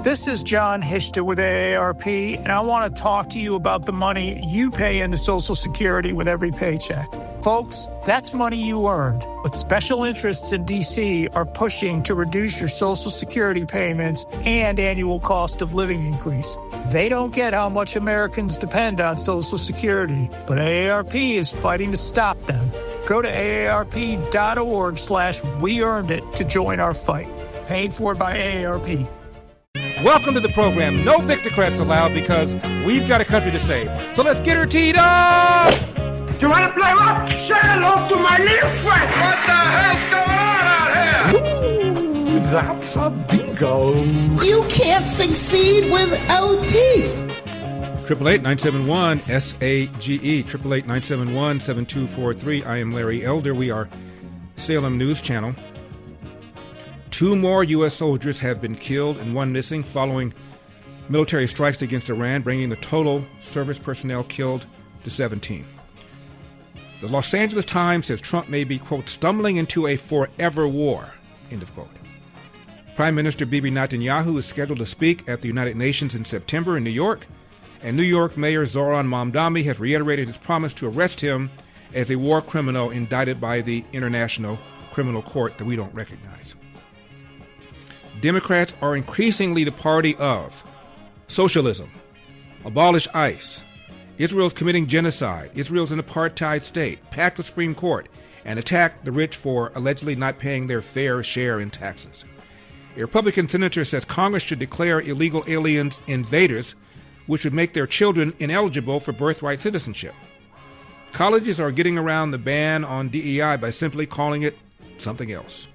This is John Hishta with AARP, and I want to talk to you about the money you pay into Social Security with every paycheck. Folks, that's money you earned, but special interests in D.C. are pushing to reduce your Social Security payments and annual cost of living increase. They don't get how much Americans depend on Social Security, but AARP is fighting to stop them. Go to aarp.org/weearnedit to join our fight. Paid for by AARP. Welcome to the program. No Victocrats allowed because we've got a country to save. So let's get her teed up! You want to play rock? Say hello to my little friend! What the hell's going on out here? Ooh, that's a bingo. You can't succeed without teeth. 888-971-SAGE. 888-971-7243. I am Larry Elder. We are Salem News Channel. 2 more U.S. soldiers have been killed and 1 missing following military strikes against Iran, bringing the total service personnel killed to 17. The Los Angeles Times says Trump may be, quote, stumbling into a forever war, end of quote. Prime Minister Bibi Netanyahu is scheduled to speak at the United Nations in September in New York, and New York Mayor Zoran Mamdani has reiterated his promise to arrest him as a war criminal indicted by the International Criminal Court that we don't recognize. Democrats are increasingly the party of socialism, abolish ICE, Israel's committing genocide, Israel's an apartheid state, pack the Supreme Court, and attack the rich for allegedly not paying their fair share in taxes. A Republican senator says Congress should declare illegal aliens invaders, which would make their children ineligible for birthright citizenship. Colleges are getting around the ban on DEI by simply calling it something else.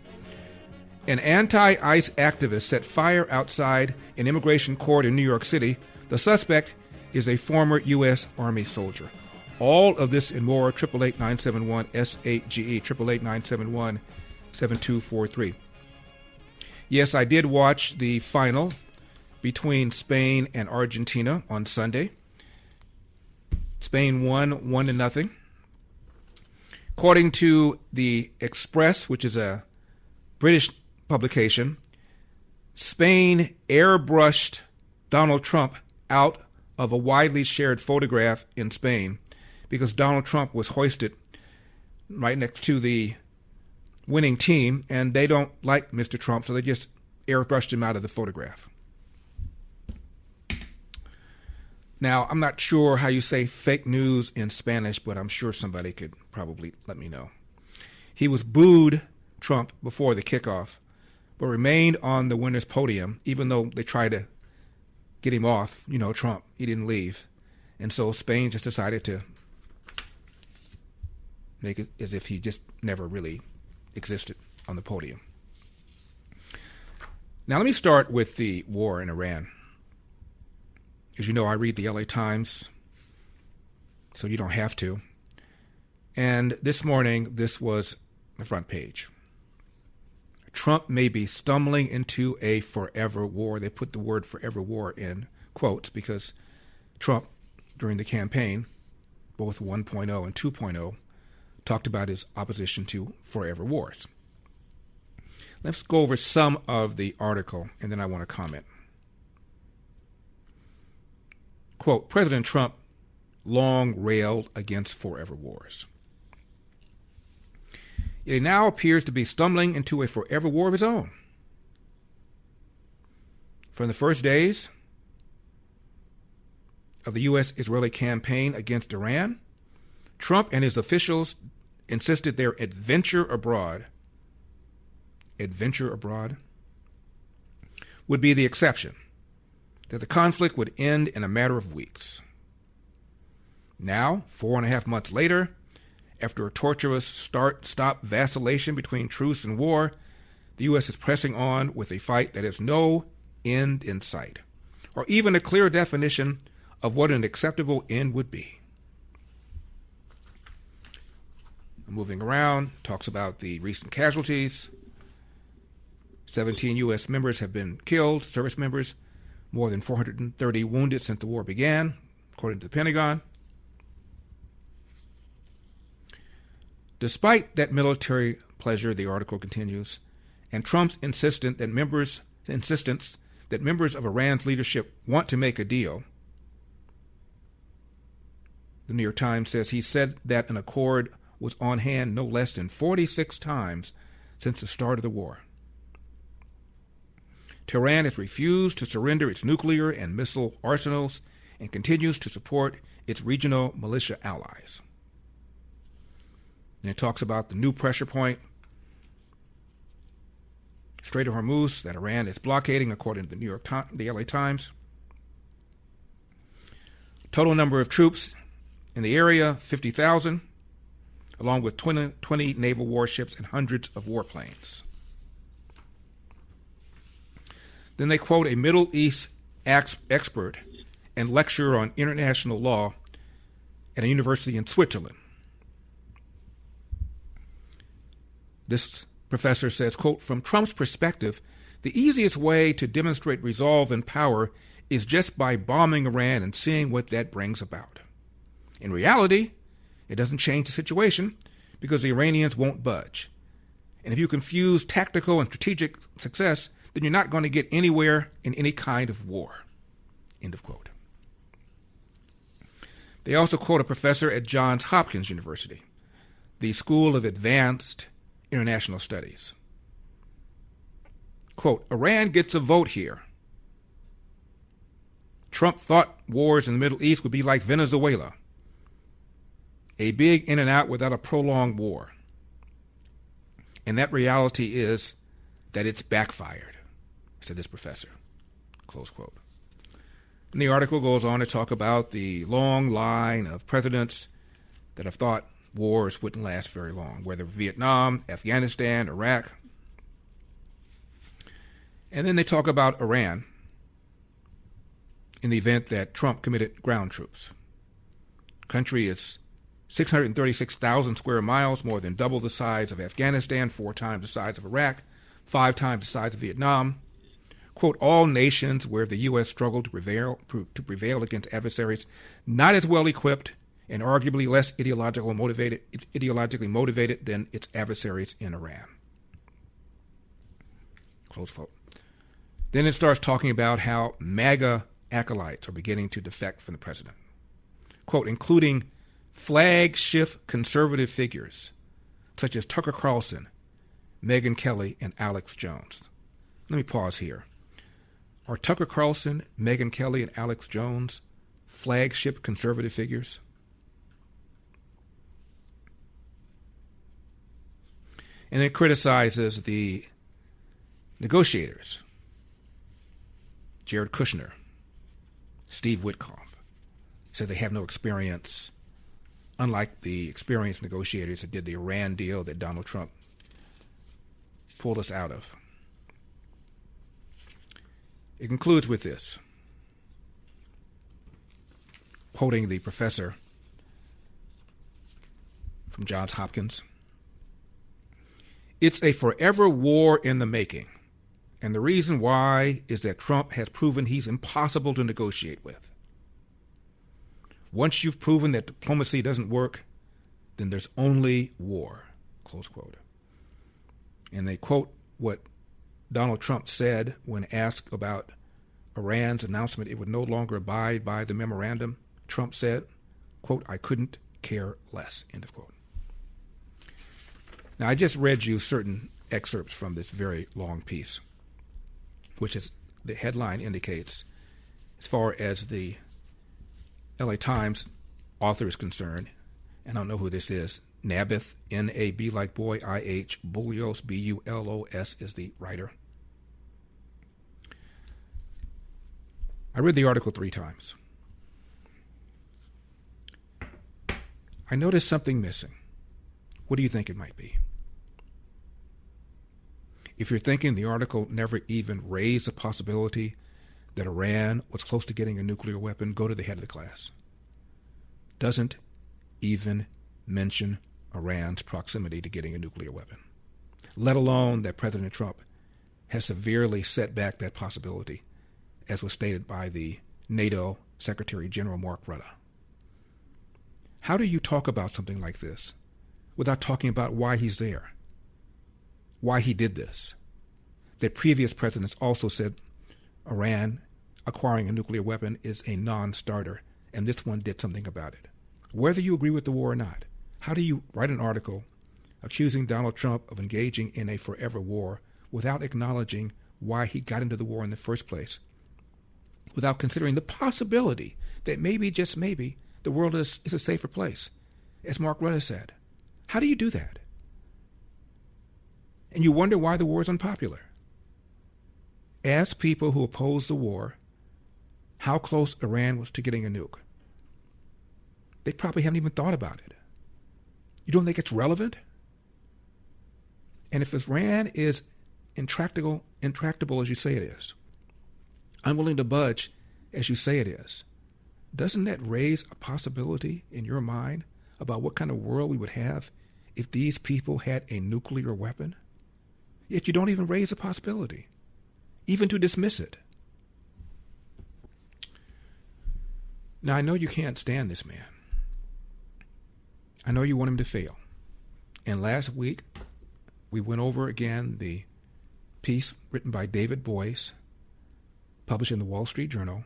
An anti-ICE activist set fire outside an immigration court in New York City. The suspect is a former U.S. Army soldier. All of this and more, 888-971-SAGE, 888-971-7243. Yes, I did watch the final between Spain and Argentina on Sunday. Spain won 1-0. According to the Express, which is a British publication, Spain airbrushed Donald Trump out of a widely shared photograph in Spain because Donald Trump was hoisted right next to the winning team, and they don't like Mr. Trump, so they just airbrushed him out of the photograph. Now, I'm not sure how you say fake news in Spanish, but I'm sure somebody could probably let me know. He was booed, Trump, before the kickoff, but remained on the winner's podium, even though they tried to get him off. You know, Trump, he didn't leave. And so Spain just decided to make it as if he just never really existed on the podium. Now let me start with the war in Iran. As you know, I read the LA Times, so you don't have to. And this morning, this was the front page. Trump may be stumbling into a forever war. They put the word forever war in quotes because Trump, during the campaign, both 1.0 and 2.0, talked about his opposition to forever wars. Let's go over some of the article, and then I want to comment. Quote, President Trump long railed against forever wars. He now appears to be stumbling into a forever war of his own. From the first days of the U.S.-Israeli campaign against Iran, Trump and his officials insisted their adventure abroad would be the exception, that the conflict would end in a matter of weeks. Now, 4.5 months later, after a tortuous start-stop vacillation between truce and war, the U.S. is pressing on with a fight that has no end in sight, or even a clear definition of what an acceptable end would be. Moving around, talks about the recent casualties. 17 U.S. members have been killed, service members, more than 430 wounded since the war began, according to the Pentagon. Despite that military pleasure, the article continues, and Trump's insistence that members of Iran's leadership want to make a deal. The New York Times says he said that an accord was on hand no less than 46 times since the start of the war. Tehran has refused to surrender its nuclear and missile arsenals and continues to support its regional militia allies. And it talks about the new pressure point, Strait of Hormuz, that Iran is blockading, according to the LA Times. Total number of troops in the area, 50,000, along with 20 naval warships and hundreds of warplanes. Then they quote a Middle East expert and lecturer on international law at a university in Switzerland. This professor says, quote, "From Trump's perspective, the easiest way to demonstrate resolve and power is just by bombing Iran and seeing what that brings about. In reality, it doesn't change the situation because the Iranians won't budge. And if you confuse tactical and strategic success, then you're not going to get anywhere in any kind of war." End of quote. They also quote a professor at Johns Hopkins University, the School of Advanced International Studies. Quote, "Iran gets a vote here. Trump thought wars in the Middle East would be like Venezuela, a big in and out without a prolonged war. And that reality is that it's backfired," said this professor. Close quote. And the article goes on to talk about the long line of presidents that have thought wars wouldn't last very long, whether Vietnam, Afghanistan, Iraq. And then they talk about Iran in the event that Trump committed ground troops. The country is 636,000 square miles, more than double the size of Afghanistan, 4 times the size of Iraq, 5 times the size of Vietnam. Quote, "All nations where the U.S. struggled to prevail against adversaries not as well equipped and arguably less ideologically motivated than its adversaries in Iran." Close quote. Then it starts talking about how MAGA acolytes are beginning to defect from the president. Quote, "Including flagship conservative figures such as Tucker Carlson, Megyn Kelly, and Alex Jones." Let me pause here. Are Tucker Carlson, Megyn Kelly, and Alex Jones flagship conservative figures? And it criticizes the negotiators, Jared Kushner, Steve Witkoff, said they have no experience, unlike the experienced negotiators that did the Iran deal that Donald Trump pulled us out of. It concludes with this, quoting the professor from Johns Hopkins. "It's a forever war in the making, and the reason why is that Trump has proven he's impossible to negotiate with. Once you've proven that diplomacy doesn't work, then there's only war," close quote. And they quote what Donald Trump said when asked about Iran's announcement it would no longer abide by the memorandum. Trump said, quote, "I couldn't care less," end of quote. Now, I just read you certain excerpts from this very long piece, which is the headline indicates, as far as the LA Times author is concerned, and I don't know who this is, Nabith, N-A-B like boy, I-H, Bulos, B-U-L-O-S is the writer. I read the article 3 times. I noticed something missing. What do you think it might be? If you're thinking the article never even raised the possibility that Iran was close to getting a nuclear weapon, go to the head of the class. Doesn't even mention Iran's proximity to getting a nuclear weapon, let alone that President Trump has severely set back that possibility, as was stated by the NATO Secretary General Mark Rutte. How do you talk about something like this without talking about why he's there, why he did this? That previous presidents also said Iran acquiring a nuclear weapon is a non-starter, and this one did something about it. Whether you agree with the war or not, how do you write an article accusing Donald Trump of engaging in a forever war without acknowledging why he got into the war in the first place, without considering the possibility that maybe, just maybe, the world is a safer place, as Mark Rutter said? How do you do that? And you wonder why the war is unpopular. Ask people who oppose the war how close Iran was to getting a nuke. They probably haven't even thought about it. You don't think it's relevant? And if Iran is intractable as you say it is, unwilling to budge as you say it is, doesn't that raise a possibility in your mind about what kind of world we would have if these people had a nuclear weapon? Yet you don't even raise the possibility, even to dismiss it. Now, I know you can't stand this man. I know you want him to fail. And last week, we went over again the piece written by David Boyce, published in the Wall Street Journal,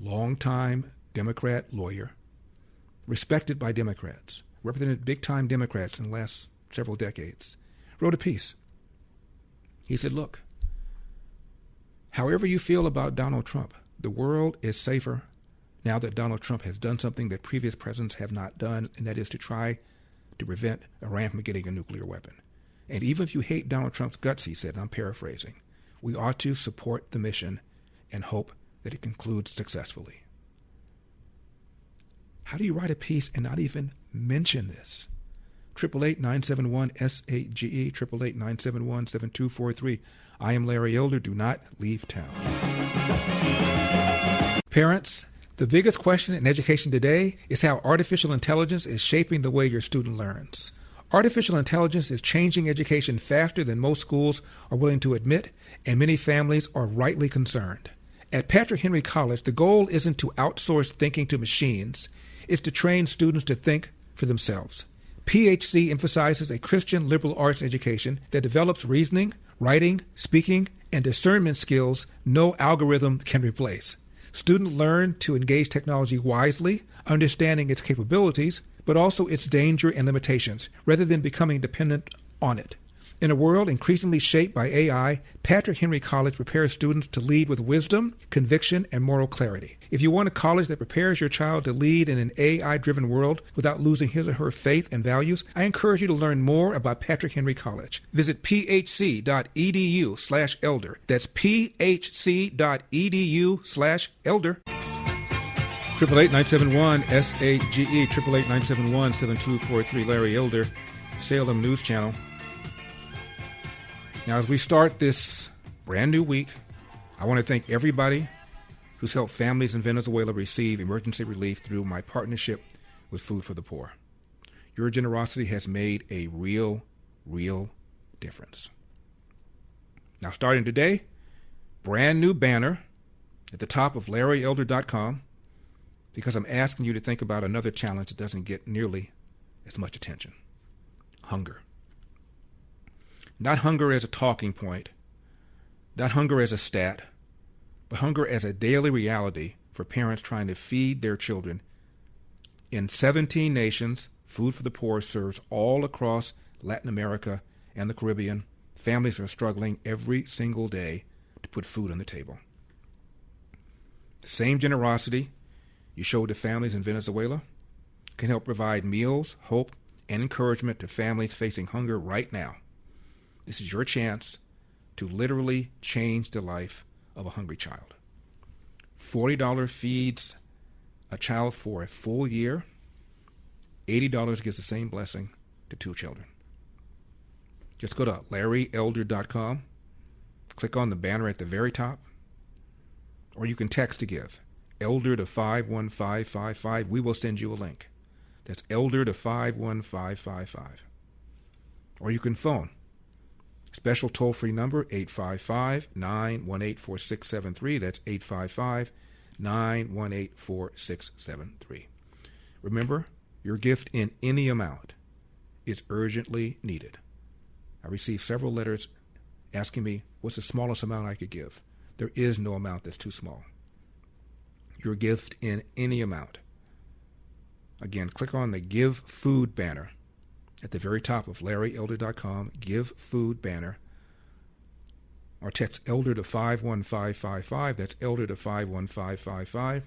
longtime Democrat lawyer, respected by Democrats, represented big-time Democrats in the last several decades, wrote a piece. He said, look, however you feel about Donald Trump, the world is safer now that Donald Trump has done something that previous presidents have not done, and that is to try to prevent Iran from getting a nuclear weapon. And even if you hate Donald Trump's guts, he said, and I'm paraphrasing, we ought to support the mission and hope that it concludes successfully. How do you write a piece and not even mention this? 888-971-SAGE, 888-971-7243. I am Larry Elder. Do not leave town. Parents, the biggest question in education today is how artificial intelligence is shaping the way your student learns. Artificial intelligence is changing education faster than most schools are willing to admit, and many families are rightly concerned. At Patrick Henry College, the goal isn't to outsource thinking to machines. It's to train students to think for themselves. PHC emphasizes a Christian liberal arts education that develops reasoning, writing, speaking, and discernment skills no algorithm can replace. Students learn to engage technology wisely, understanding its capabilities, but also its danger and limitations, rather than becoming dependent on it. In a world increasingly shaped by AI, Patrick Henry College prepares students to lead with wisdom, conviction, and moral clarity. If you want a college that prepares your child to lead in an AI-driven world without losing his or her faith and values, I encourage you to learn more about Patrick Henry College. Visit phc.edu/elder. That's phc.edu/elder. 888-971-SAGE, 888-971-7243, Larry Elder, Salem News Channel. Now, as we start this brand new week, I want to thank everybody who's helped families in Venezuela receive emergency relief through my partnership with Food for the Poor. Your generosity has made a real difference. Now, starting today, brand new banner at the top of LarryElder.com, because I'm asking you to think about another challenge that doesn't get nearly as much attention: hunger. Not hunger as a talking point, not hunger as a stat, but hunger as a daily reality for parents trying to feed their children. In 17 nations, Food for the Poor serves all across Latin America and the Caribbean. Families are struggling every single day to put food on the table. The same generosity you showed to families in Venezuela can help provide meals, hope, and encouragement to families facing hunger right now. This is your chance to literally change the life of a hungry child. $40 feeds a child for a full year. $80 gives the same blessing to 2 children. Just go to LarryElder.com, click on the banner at the very top, or you can text to give. Elder to 51555. We will send you a link. That's Elder to 51555. Or you can phone. Special toll-free number, 855-918-4673. That's 855-918-4673. Remember, your gift in any amount is urgently needed. I received several letters asking me what's the smallest amount I could give. There is no amount that's too small. Your gift in any amount. Again, click on the Give Food banner at the very top of LarryElder.com, Give Food banner, or text Elder to 51555. That's Elder to 51555.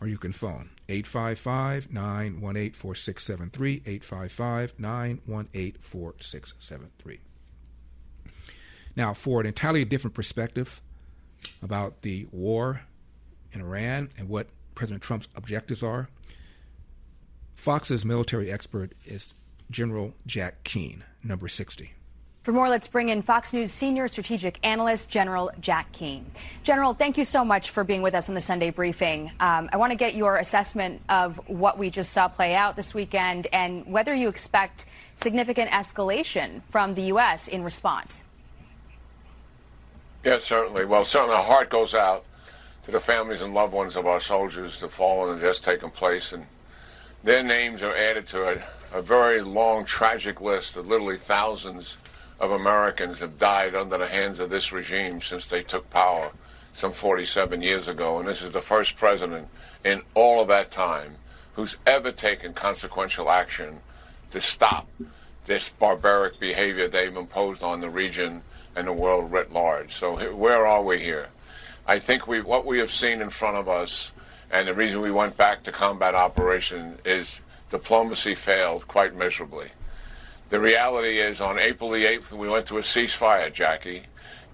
Or you can phone 855-918-4673, 855-918-4673. Now, for an entirely different perspective about the war in Iran and what President Trump's objectives are, Fox's military expert is General Jack Keane, number 60. For more, let's bring in Fox News senior strategic analyst, General Jack Keane. General, thank you so much for being with us on the Sunday briefing. I want to get your assessment of what we just saw play out this weekend and whether you expect significant escalation from the U.S. in response. Yes, certainly. Well, certainly our heart goes out to the families and loved ones of our soldiers, the fallen and just taken place, and their names are added to a very long, tragic list of literally thousands of Americans have died under the hands of this regime since they took power some 47 years ago. And this is the first president in all of that time who's ever taken consequential action to stop this barbaric behavior they've imposed on the region and the world writ large. So where are we here? I think what we have seen in front of us, and the reason we went back to combat operation, is diplomacy failed quite miserably. The reality is, on April the 8th, we went to a ceasefire, Jackie,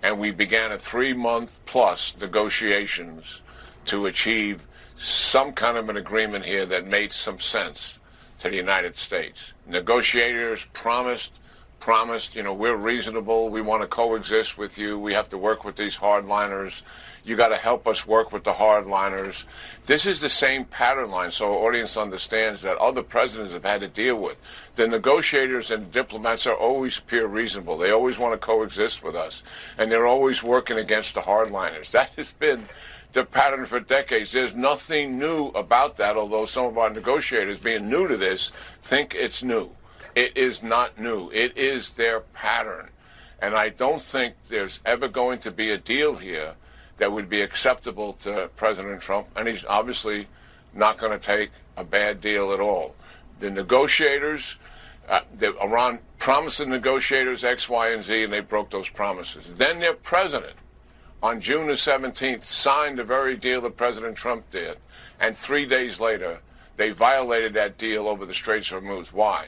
and we began a 3-month-plus negotiations to achieve some kind of an agreement here that made some sense to the United States. Negotiators promised, we're reasonable, we want to coexist with you, we have to work with these hardliners, you got to help us work with the hardliners. This is the same pattern line, so our audience understands, that other presidents have had to deal with. The negotiators and diplomats always appear reasonable. They always want to coexist with us, and they're always working against the hardliners. That has been the pattern for decades. There's nothing new about that, although some of our negotiators, being new to this, think it's new. It is not new. It is their pattern. And I don't think there's ever going to be a deal here that would be acceptable to President Trump, and he's obviously not going to take a bad deal at all. The negotiators, Iran promised the negotiators X, Y, and Z, and they broke those promises. Then their president, on June the 17th, signed the very deal that President Trump did, and 3 days later, they violated that deal over the Straits of Hormuz. Why?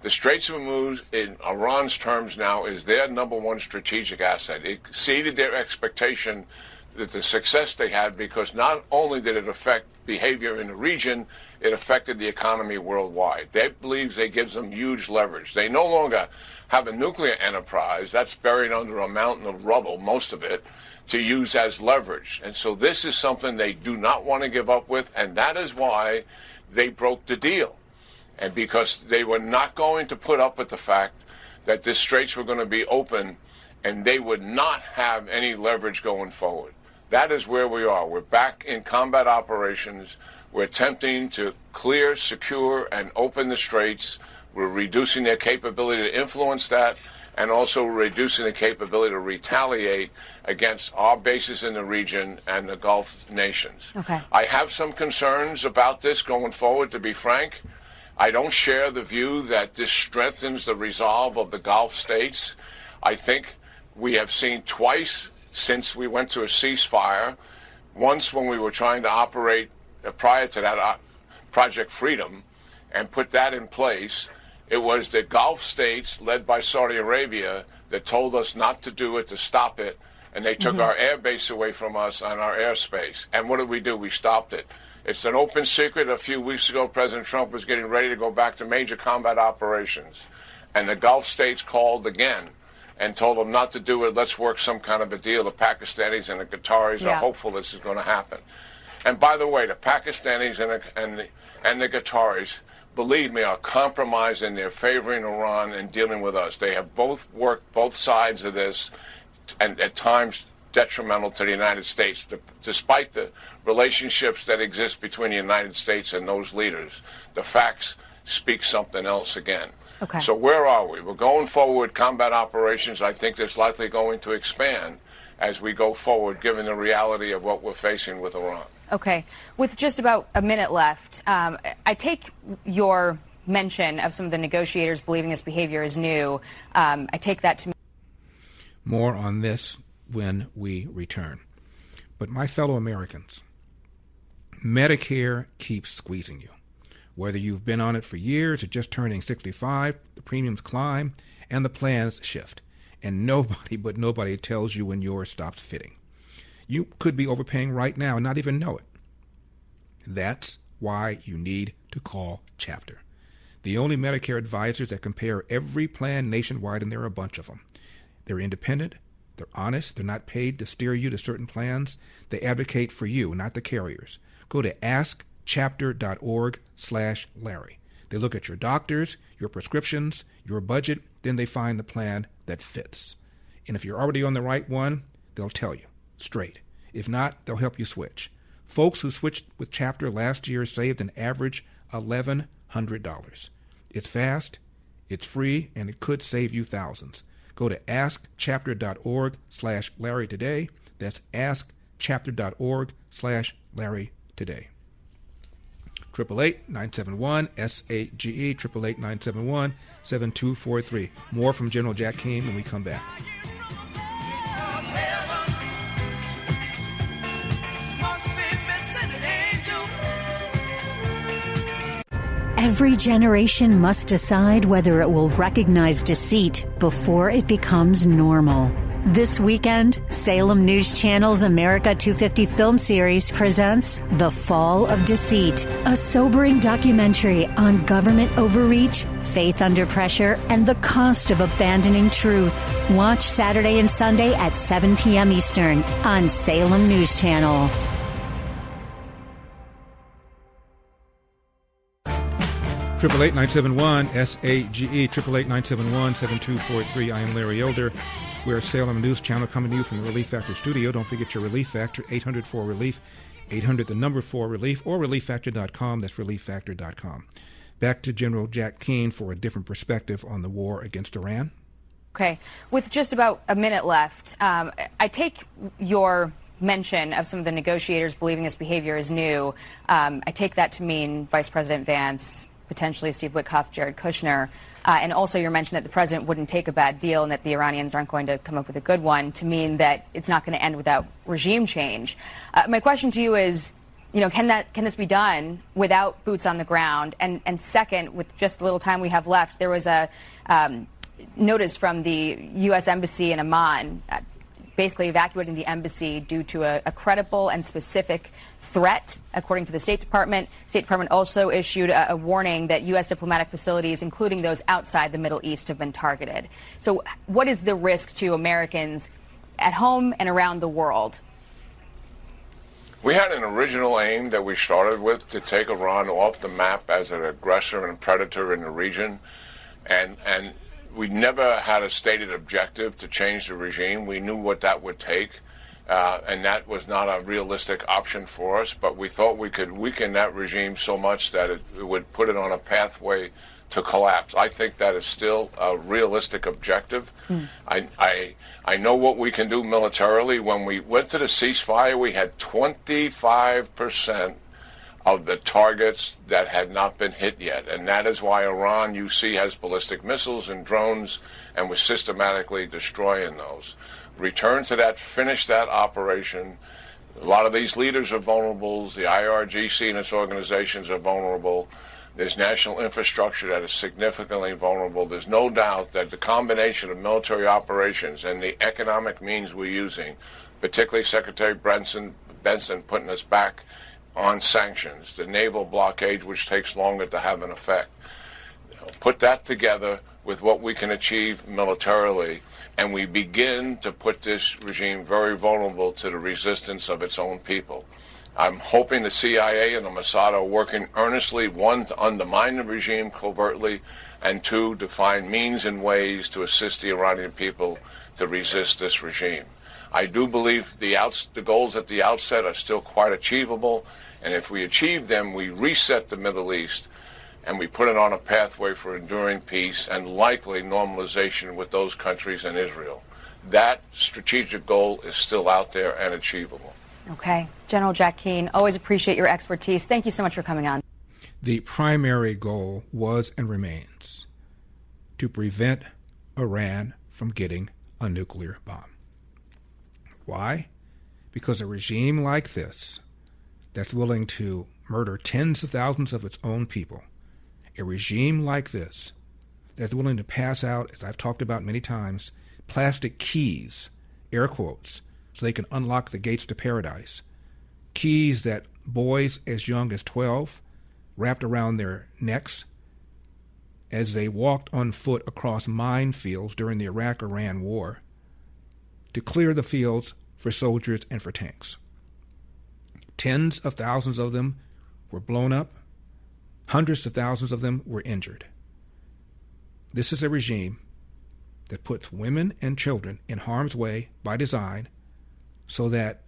The Straits of Hormuz, in Iran's terms now, is their number one strategic asset. It exceeded their expectation that the success they had, because not only did it affect behavior in the region, it affected the economy worldwide. They believe it gives them huge leverage. They no longer have a nuclear enterprise that's buried under a mountain of rubble, most of it, to use as leverage. And so this is something they do not want to give up with, and that is why they broke the deal. And because they were not going to put up with the fact that the straits were going to be open and they would not have any leverage going forward. That is where we are. We're back in combat operations. We're attempting to clear, secure, and open the straits. We're reducing their capability to influence that, and also reducing the capability to retaliate against our bases in the region and the Gulf nations. Okay. I have some concerns about this going forward, to be frank. I don't share the view that this strengthens the resolve of the Gulf states. I think we have seen twice since we went to a ceasefire, once when we were trying to operate prior to that Project Freedom and put that in place. It was the Gulf states, led by Saudi Arabia, that told us not to do it, to stop it, and they took our air base away from us and our airspace. And what did we do? We stopped it. It's an open secret. A few weeks ago, President Trump was getting ready to go back to major combat operations, and the Gulf states called again and told them not to do it. Let's work some kind of a deal. The Pakistanis and the Qataris are hopeful this is going to happen. And by the way, the Pakistanis and the Qataris, believe me, are compromised in their favoring Iran and dealing with us. They have both worked both sides of this, and at times detrimental to the United States. Despite the relationships that exist between the United States and those leaders, the facts speak something else again. Okay. So where are we? We're going forward with combat operations. I think that's likely going to expand. as we go forward, given the reality of what we're facing with Iran. Okay. With just about a minute left, I take your mention of some of the negotiators believing this behavior is new. I take that to mean. More on this when we return. But my fellow Americans, Medicare keeps squeezing you. Whether you've been on it for years or just turning 65, the premiums climb and the plans shift. And nobody tells you when yours stops fitting. You could be overpaying right now and not even know it. That's why you need to call Chapter, the only Medicare advisors that compare every plan nationwide, and there are a bunch of them. They're independent, they're honest, they're not paid to steer you to certain plans. They advocate for you, not the carriers. Go to askchapter.org/Larry. They look at your doctors, your prescriptions, your budget, then they find the plan that fits. And if you're already on the right one, they'll tell you straight. If not, they'll help you switch. Folks who switched with Chapter last year saved an average $1,100. It's fast, it's free, and it could save you thousands. Go to askchapter.org/Larry today. That's askchapter.org/Larry today. 888-971-SAGE, 888-971-7243. More from General Jack Keane when we come back. Every generation must decide whether it will recognize deceit before it becomes normal. This weekend, Salem News Channel's America 250 film series presents The Fall of Deceit, a sobering documentary on government overreach, faith under pressure, and the cost of abandoning truth. Watch Saturday and Sunday at 7 p.m. Eastern on Salem News Channel. Triple 888-971-SAGE, 888-971-7243. I am Larry Elder. We're Salem News Channel coming to you from the Relief Factor studio. Don't forget your Relief Factor, 800-4-RELIEF, 800-4-RELIEF, or ReliefFactor.com. That's ReliefFactor.com. Back to General Jack Keane for a different perspective on the war against Iran. Okay. With just about a minute left, I take your mention of some of the negotiators believing this behavior is new. I take that to mean Vice President Vance, potentially Steve Witkoff, Jared Kushner, and also your mention that the president wouldn't take a bad deal and that the Iranians aren't going to come up with a good one, to mean that it's not going to end without regime change. My question to you is, can this be done without boots on the ground? And second, with just the little time we have left, there was a notice from the U.S. Embassy in Amman basically evacuating the embassy due to a credible and specific threat, according to the State Department. State Department also issued a warning that U.S. diplomatic facilities, including those outside the Middle East, have been targeted. So what is the risk to Americans at home and around the world? We had an original aim that we started with to take Iran off the map as an aggressor and predator in the region, and we never had a stated objective to change the regime. We knew what that would take, and that was not a realistic option for us, but we thought we could weaken that regime so much that it would put it on a pathway to collapse. I think that is still a realistic objective. I know what we can do militarily. When we went to the ceasefire, we had 25% of the targets that had not been hit yet. And that is why Iran, you see, has ballistic missiles and drones and was systematically destroying those. Return to that, finish that operation. A lot of these leaders are vulnerable. The IRGC and its organizations are vulnerable. There's national infrastructure that is significantly vulnerable. There's no doubt that the combination of military operations and the economic means we're using, particularly Secretary Benson putting us back on sanctions, the naval blockade, which takes longer to have an effect. Put that together with what we can achieve militarily, and we begin to put this regime very vulnerable to the resistance of its own people. I'm hoping the CIA and the Mossad are working earnestly, one, to undermine the regime covertly, and two, to find means and ways to assist the Iranian people to resist this regime. I do believe the goals at the outset are still quite achievable, and if we achieve them, we reset the Middle East, and we put it on a pathway for enduring peace and likely normalization with those countries and Israel. that strategic goal is still out there and achievable. Okay. General Jack Keane, always appreciate your expertise. Thank you so much for coming on. The primary goal was and remains to prevent Iran from getting a nuclear bomb. Why? Because a regime like this, that's willing to murder tens of thousands of its own people, a regime like this, that's willing to pass out, as I've talked about many times, plastic keys, air quotes, so they can unlock the gates to paradise. Keys that boys as young as 12 wrapped around their necks as they walked on foot across minefields during the Iraq-Iran war to clear the fields for soldiers and for tanks. Tens of thousands of them were blown up. Hundreds of thousands of them were injured. This is a regime that puts women and children in harm's way by design so that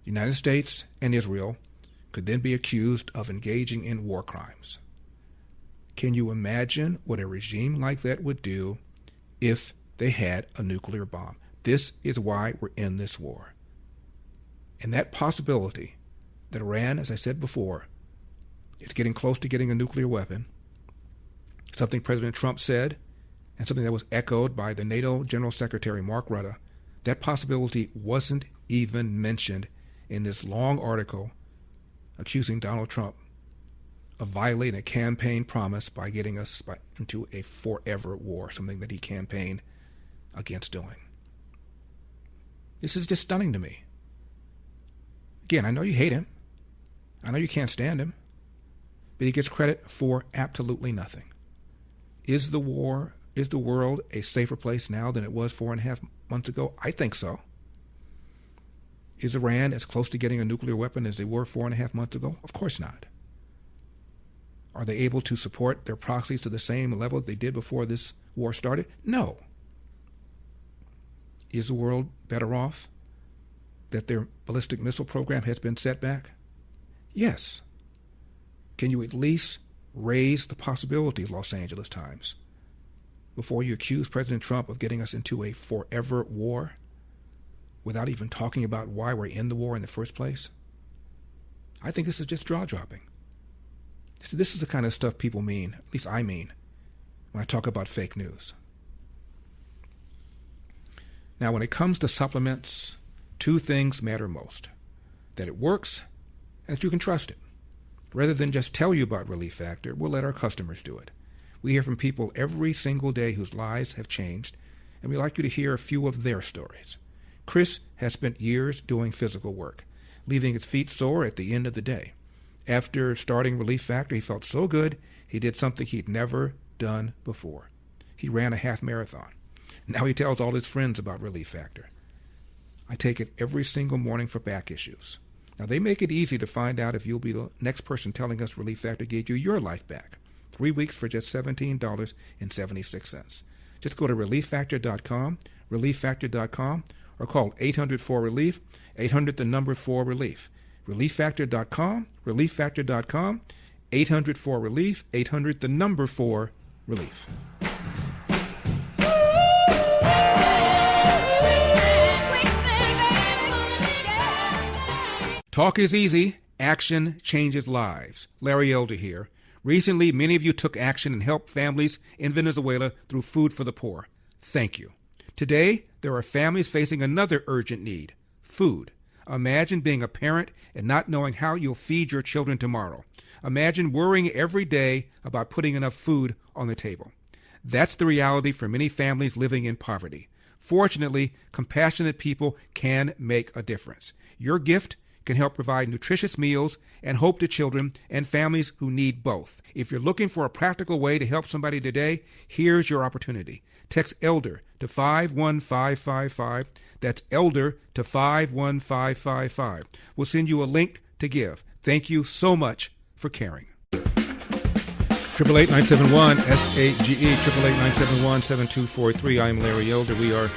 the United States and Israel could then be accused of engaging in war crimes. Can you imagine what a regime like that would do if they had a nuclear bomb? This is why we're in this war. And that possibility that Iran, as I said before, is getting close to getting a nuclear weapon, something President Trump said, and something that was echoed by the NATO General Secretary Mark Rutte, that possibility wasn't even mentioned in this long article accusing Donald Trump of violating a campaign promise by getting us into a forever war, something that he campaigned against doing. This is just stunning to me. Again, I know you hate him. I know you can't stand him. But he gets credit for absolutely nothing. Is the world a safer place now than it was 4.5 months ago? I think so. Is Iran as close to getting a nuclear weapon as they were 4.5 months ago? Of course not. Are they able to support their proxies to the same level they did before this war started? No. Is the world better off that their ballistic missile program has been set back? Yes. Can you at least raise the possibility, Los Angeles Times, before you accuse President Trump of getting us into a forever war without even talking about why we're in the war in the first place? I think this is just jaw-dropping. This is the kind of stuff people mean, at least I mean, when I talk about fake news. Now, when it comes to supplements, two things matter most: that it works and that you can trust it. Rather than just tell you about Relief Factor, we'll let our customers do it. We hear from people every single day whose lives have changed, and we'd like you to hear a few of their stories. Chris has spent years doing physical work, leaving his feet sore at the end of the day. After starting Relief Factor, he felt so good, he did something he'd never done before. He ran a half marathon. Now he tells all his friends about Relief Factor. I take it every single morning for back issues. Now, they make it easy to find out if you'll be the next person telling us Relief Factor gave you your life back. 3 weeks for just $17.76. Just go to ReliefFactor.com, ReliefFactor.com, or call 800-4-RELIEF, 800 the number 4-RELIEF. ReliefFactor.com, ReliefFactor.com, 800-4-RELIEF, 800 the number 4-RELIEF. Talk is easy. Action changes lives. Larry Elder here. Recently, many of you took action and helped families in Venezuela through Food for the Poor. Thank you. Today, there are families facing another urgent need: food. Imagine being a parent and not knowing how you'll feed your children tomorrow. Imagine worrying every day about putting enough food on the table. That's the reality for many families living in poverty. Fortunately, compassionate people can make a difference. Your gift can help provide nutritious meals and hope to children and families who need both. If you're looking for a practical way to help somebody today, here's your opportunity. Text ELDER to 51555. That's ELDER to 51555. We'll send you a link to give. Thank you so much for caring. 888-971-SAGE, 888-971-7243. I'm Larry Elder. We are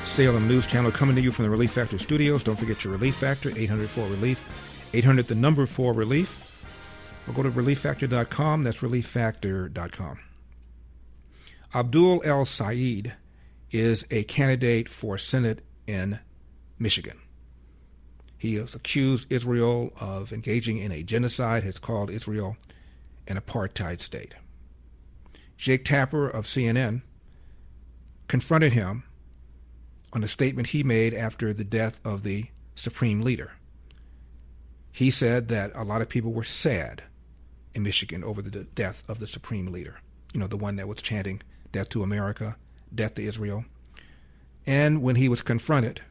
Salem News Channel coming to you from the Relief Factor studios. Don't forget your Relief Factor, 800-4-RELIEF, 800 the number 4-RELIEF. Or go to ReliefFactor.com. That's ReliefFactor.com. Abdul El-Sayed is a candidate for Senate in Michigan. He has accused Israel of engaging in a genocide, has called Israel an apartheid state. Jake Tapper of CNN confronted him on a statement he made after the death of the Supreme Leader. He said that a lot of people were sad in Michigan over the death of the Supreme Leader, the one that was chanting death to America, death to Israel. And when he was confronted,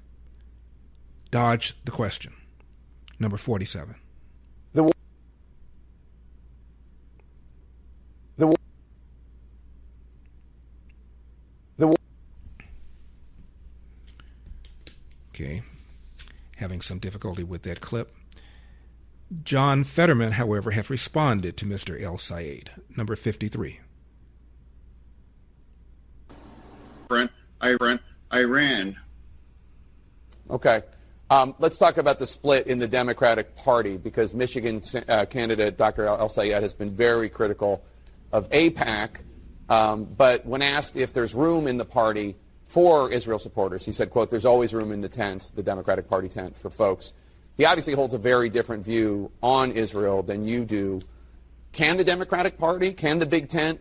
dodged the question. Number 47. Okay, having some difficulty with that clip. John Fetterman, however, have responded to Mr. El-Sayed. Number 53. Iran. Okay. Let's talk about the split in the Democratic Party, because Michigan candidate Dr. El-Sayed has been very critical of AIPAC, but when asked if there's room in the party for Israel supporters, he said, quote, "There's always room in the tent, the Democratic Party tent, for folks." He obviously holds a very different view on Israel than you do. Can the Democratic Party, can the big tent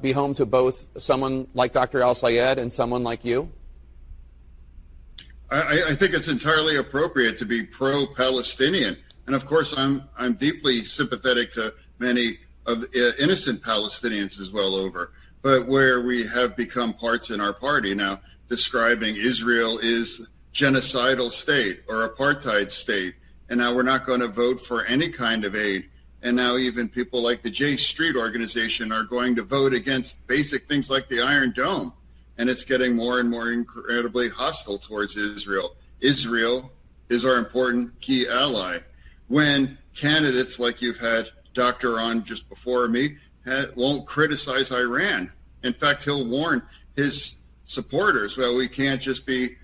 be home to both someone like Dr. El-Sayed and someone like you? I think it's entirely appropriate to be pro-Palestinian. And of course, I'm deeply sympathetic to many of innocent Palestinians as well over. But where we have become parts in our party now, describing Israel is genocidal state or apartheid state, and now we're not going to vote for any kind of aid. And now even people like the J Street organization are going to vote against basic things like the Iron Dome. And it's getting more and more incredibly hostile towards Israel. Israel is our important key ally. When candidates like you've had Doctor on just before me won't criticize Iran. In fact, he'll warn his supporters, well, we can't just be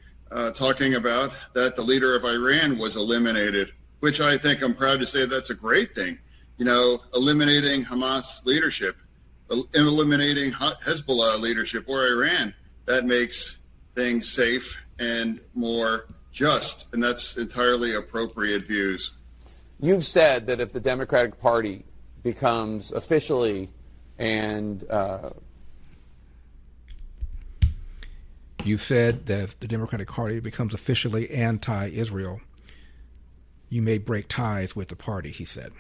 talking about that the leader of Iran was eliminated, which I think I'm proud to say that's a great thing. Eliminating Hamas leadership, eliminating Hezbollah leadership or Iran, that makes things safe and more just, and that's entirely appropriate views. You've said that if the Democratic Party becomes officially and You've said that if the Democratic Party becomes officially anti-Israel, you may break ties with the party, he said.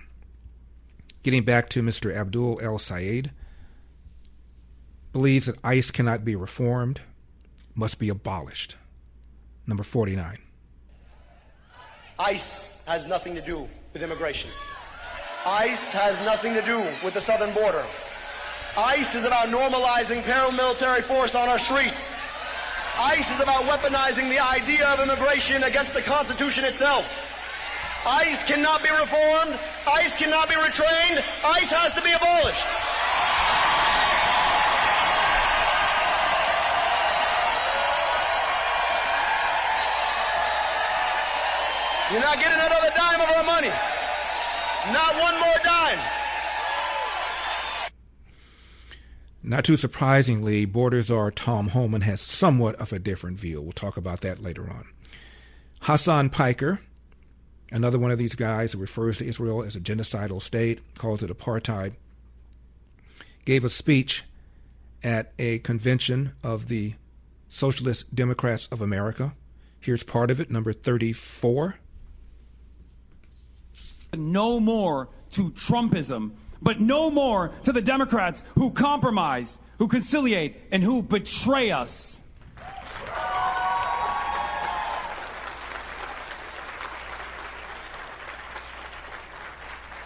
Getting back to Mr. Abdul El-Sayed, believes that ICE cannot be reformed, must be abolished. Number 49. ICE has nothing to do with immigration. ICE has nothing to do with the southern border. ICE is about normalizing paramilitary force on our streets. ICE is about weaponizing the idea of immigration against the Constitution itself. ICE cannot be reformed. ICE cannot be retrained. ICE has to be abolished. You're not getting another dime of our money. Not one more dime. Not too surprisingly, border czar Tom Homan has somewhat of a different view. We'll talk about that later on. Hasan Piker, another one of these guys who refers to Israel as a genocidal state, calls it apartheid, gave a speech at a convention of the Socialist Democrats of America. Here's part of it, number 34. No more to Trumpism, but no more to the Democrats who compromise, who conciliate, and who betray us.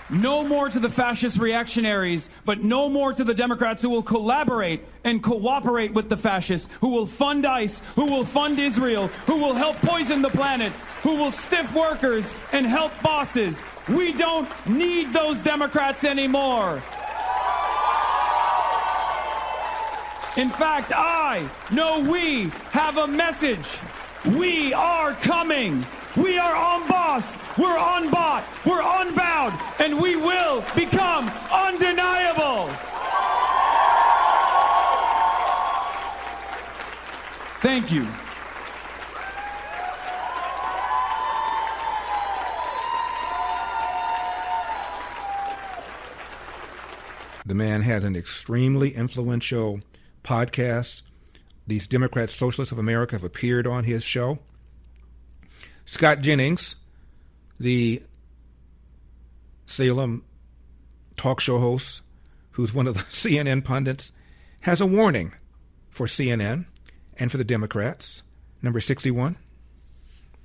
No more to the fascist reactionaries, but no more to the Democrats who will collaborate and cooperate with the fascists, who will fund ICE, who will fund Israel, who will help poison the planet, who will stiff workers and help bosses. We don't need those Democrats anymore. In fact, we have a message. We are coming. We are on boss, we're on bot, we're unbound, and we will become undeniable. Thank you. The man has an extremely influential podcast. These Democrats, Socialists of America, have appeared on his show. Scott Jennings, the Salem talk show host, who's one of the CNN pundits, has a warning for CNN and for the Democrats. Number 61.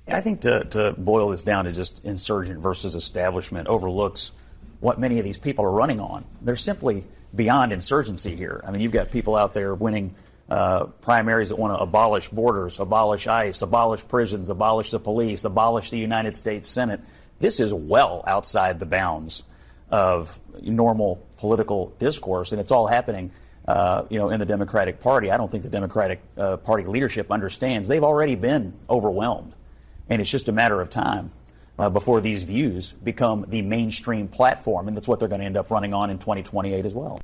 I think to boil this down to just insurgent versus establishment overlooks what many of these people are running on. They're simply beyond insurgency here. I mean, you've got people out there winning primaries that want to abolish borders, abolish ICE, abolish prisons, abolish the police, abolish the United States Senate. This is well outside the bounds of normal political discourse, and it's all happening in the Democratic Party. I don't think the Democratic Party leadership understands. They've already been overwhelmed, and it's just a matter of time before these views become the mainstream platform, and that's what they're going to end up running on in 2028 as well.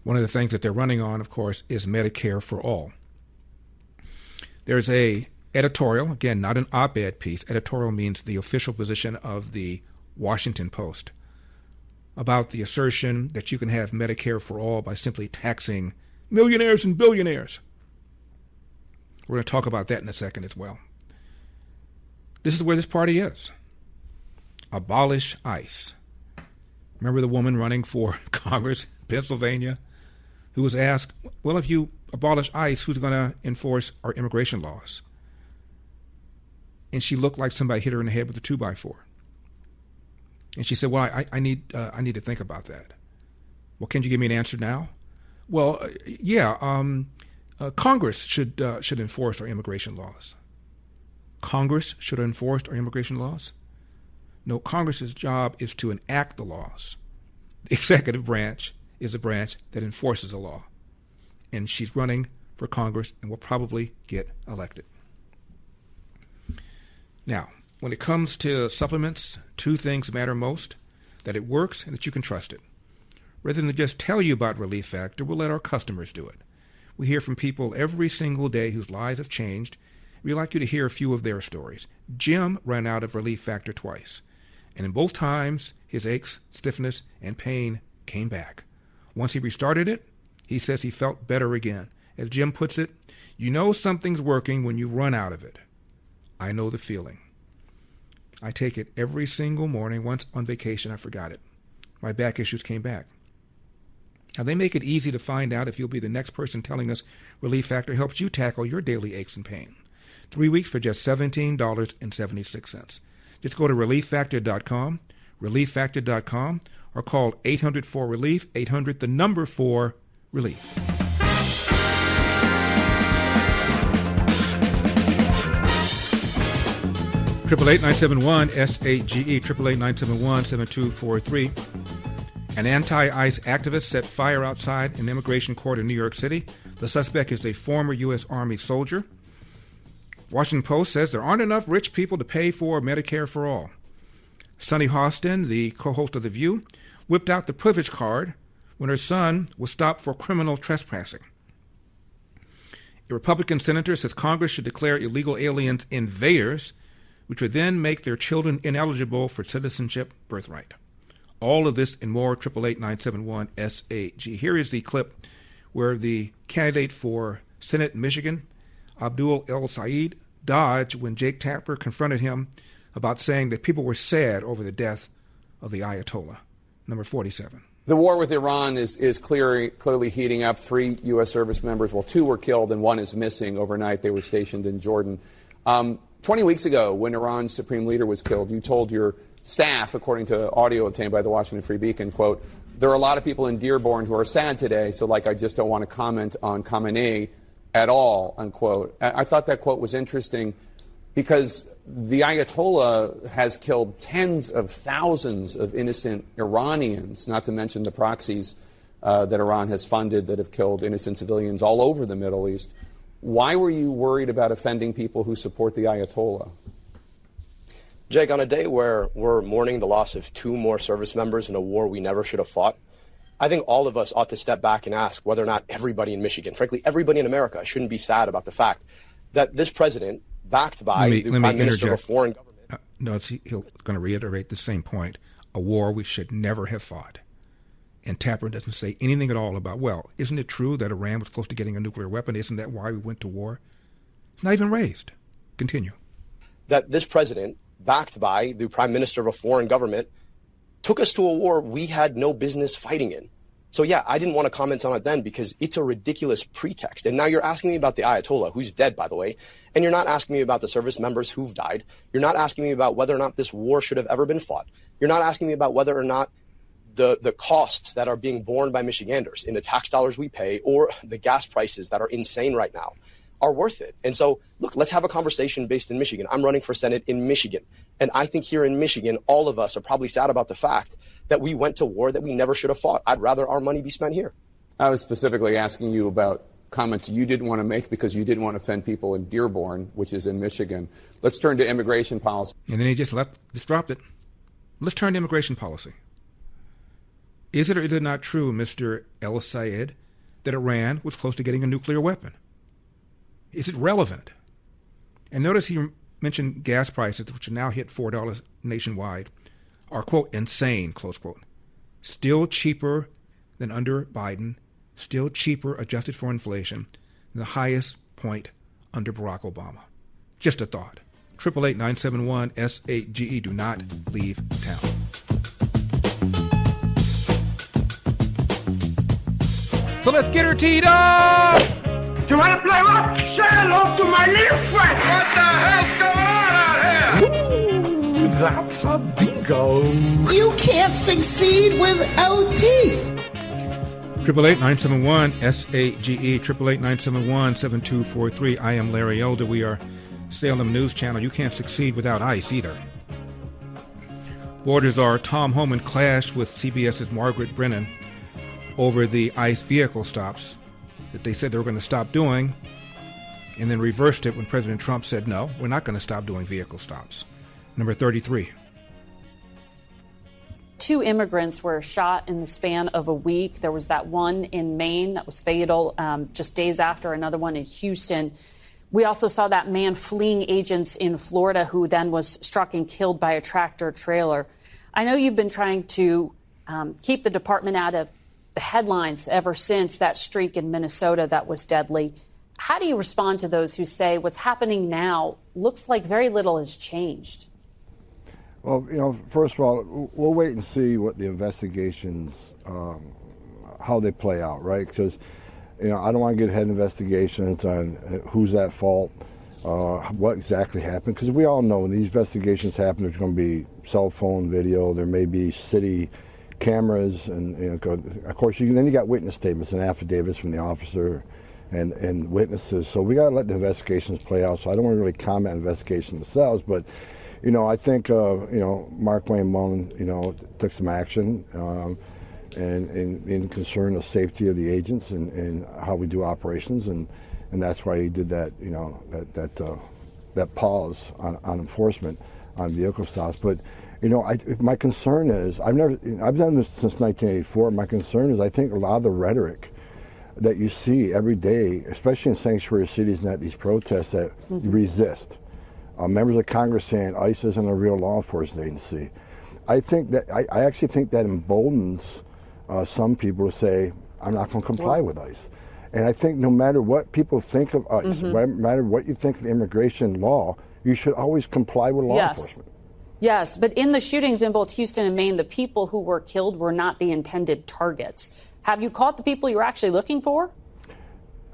One of the things that they're running on, of course, is Medicare for all. There's a editorial, again, not an op-ed piece. Editorial means the official position of the Washington Post, about the assertion that you can have Medicare for all by simply taxing millionaires and billionaires. We're going to talk about that in a second as well. This is where this party is. Abolish ICE. Remember the woman running for Congress in Pennsylvania who was asked, well, if you abolish ICE, who's going to enforce our immigration laws? And she looked like somebody hit her in the head with a 2x4. And she said, well, I need to think about that. Well, can you give me an answer now? Well, Congress should enforce our immigration laws. Congress should have enforced our immigration laws? No, Congress's job is to enact the laws. The executive branch is a branch that enforces the law. And she's running for Congress and will probably get elected. Now, when it comes to supplements, two things matter most: that it works and that you can trust it. Rather than just tell you about Relief Factor, we'll let our customers do it. We hear from people every single day whose lives have changed. We'd like you to hear a few of their stories. Jim ran out of Relief Factor twice, and in both times, his aches, stiffness, and pain came back. Once he restarted it, he says he felt better again. As Jim puts it, you know something's working when you run out of it. I know the feeling. I take it every single morning. Once on vacation, I forgot it. My back issues came back. Now, they make it easy to find out if you'll be the next person telling us Relief Factor helps you tackle your daily aches and pain. 3 weeks for just $17.76. Just go to ReliefFactor.com, ReliefFactor.com, or call 800-4-RELIEF, 800 the number 4 relief. Triple 8-971 SAGE, 888-971-7243. An anti-ICE activist set fire outside an immigration court in New York City. The suspect is a former U.S. Army soldier. Washington Post says there aren't enough rich people to pay for Medicare for all. Sunny Hostin, the co-host of The View, whipped out the privilege card when her son was stopped for criminal trespassing. A Republican senator says Congress should declare illegal aliens invaders, which would then make their children ineligible for citizenship birthright. All of this and more, 888-971-SAG. Here is the clip where the candidate for Senate in Michigan, Abdul El-Sayed, dodged when Jake Tapper confronted him about saying that people were sad over the death of the Ayatollah. Number 47. The war with Iran is clearly heating up. 3 U.S. service members, 2 were killed and 1 is missing overnight. They were stationed in Jordan. 20 weeks ago, when Iran's supreme leader was killed, you told your staff, according to audio obtained by the Washington Free Beacon, quote, there are a lot of people in Dearborn who are sad today, so I just don't want to comment on Khamenei at all, unquote. I thought that quote was interesting because the Ayatollah has killed tens of thousands of innocent Iranians, not to mention the proxies that Iran has funded that have killed innocent civilians all over the Middle East. Why were you worried about offending people who support the Ayatollah? Jake, on a day where we're mourning the loss of 2 more service members in a war we never should have fought, I think all of us ought to step back and ask whether or not everybody in Michigan, frankly, everybody in America, shouldn't be sad about the fact that this president, backed by the Prime Minister of a foreign government... He's going to reiterate the same point. A war we should never have fought. And Tapper doesn't say anything at all about, well, isn't it true that Iran was close to getting a nuclear weapon? Isn't that why we went to war? It's not even raised. Continue. That this president, backed by the Prime Minister of a foreign government, took us to a war we had no business fighting in. So, yeah, I didn't want to comment on it then because it's a ridiculous pretext. And now you're asking me about the Ayatollah, who's dead, by the way, and you're not asking me about the service members who've died. You're not asking me about whether or not this war should have ever been fought. You're not asking me about whether or not the costs that are being borne by Michiganders in the tax dollars we pay or the gas prices that are insane right now are worth it. And so, look, let's have a conversation based in Michigan. I'm running for Senate in Michigan. And I think here in Michigan, all of us are probably sad about the fact that we went to war that we never should have fought. I'd rather our money be spent here. I was specifically asking you about comments you didn't want to make because you didn't want to offend people in Dearborn, which is in Michigan. Let's turn to immigration policy. And then he just dropped it. Let's turn to immigration policy. Is it or is it not true, Mr. El-Sayed, that Iran was close to getting a nuclear weapon? Is it relevant? And notice he mentioned gas prices, which now hit $4 nationwide, are, quote, insane, close quote. Still cheaper than under Biden, still cheaper adjusted for inflation, than the highest point under Barack Obama. Just a thought. 888-971-SAGE. Do not leave town. So let's get her teed up! You want to play what? Say hello to my little friend! What the hell's going on out here? Ooh, that's a bingo. You can't succeed without teeth. 888-971-SAGE, 888-971-7243. I am Larry Elder. We are Salem News Channel. You can't succeed without ICE either. Borders are Tom Homan clashed with CBS's Margaret Brennan over the ICE vehicle stops that they said they were going to stop doing, and then reversed it when President Trump said, no, we're not going to stop doing vehicle stops. Number 33. 2 immigrants were shot in the span of a week. There was that one in Maine that was fatal just days after, another one in Houston. We also saw that man fleeing agents in Florida who then was struck and killed by a tractor trailer. I know you've been trying to keep the department out of the headlines ever since that streak in Minnesota that was deadly. How do you respond to those who say what's happening now looks like very little has changed? Well, first of all, we'll wait and see what the investigations, how they play out, right? Because, I don't want to get ahead of investigations on who's at fault, what exactly happened. Because we all know when these investigations happen, there's going to be cell phone video, there may be city cameras, and of course, then you got witness statements and affidavits from the officer and witnesses. So we got to let the investigations play out. So I don't want to really comment on investigations themselves, but I think Mark Wayne Mullen took some action and in concern of safety of the agents and how we do operations, and that's why he did that that pause on enforcement on vehicle stops. But my concern is, I've done this since 1984. My concern is I think a lot of the rhetoric that you see every day, especially in sanctuary cities and at these protests that resist, members of Congress saying ICE isn't a real law enforcement agency. I actually think that emboldens some people to say, I'm not going to comply with ICE. And I think no matter what people think of ICE, no matter what you think of the immigration law, you should always comply with law enforcement. Yes, but in the shootings in both Houston and Maine, the people who were killed were not the intended targets. Have you caught the people you were actually looking for?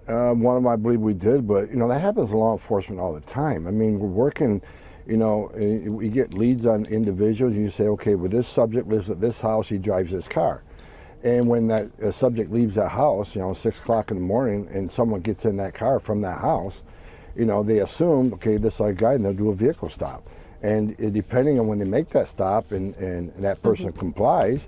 One of them, I believe we did, but, that happens in law enforcement all the time. I mean, we're working, we get leads on individuals, and you say, okay, well, this subject lives at this house, he drives this car. And when that subject leaves that house, 6 o'clock in the morning, and someone gets in that car from that house, they assume, okay, this is our guy, and they'll do a vehicle stop. And depending on when they make that stop and that person complies,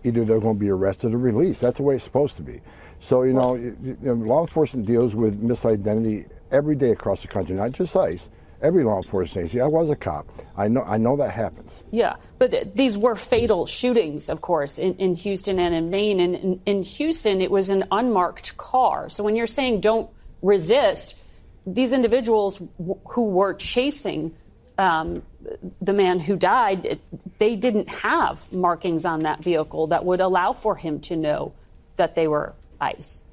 either they're going to be arrested or released. That's the way it's supposed to be. So, law enforcement deals with misidentity every day across the country, not just ICE. Every law enforcement agency. I was a cop. I know that happens. Yeah, but these were fatal shootings, of course, in Houston and in Maine. And in Houston, it was an unmarked car. So when you're saying don't resist, these individuals who were chasing the man who died, they didn't have markings on that vehicle that would allow for him to know that they were ICE.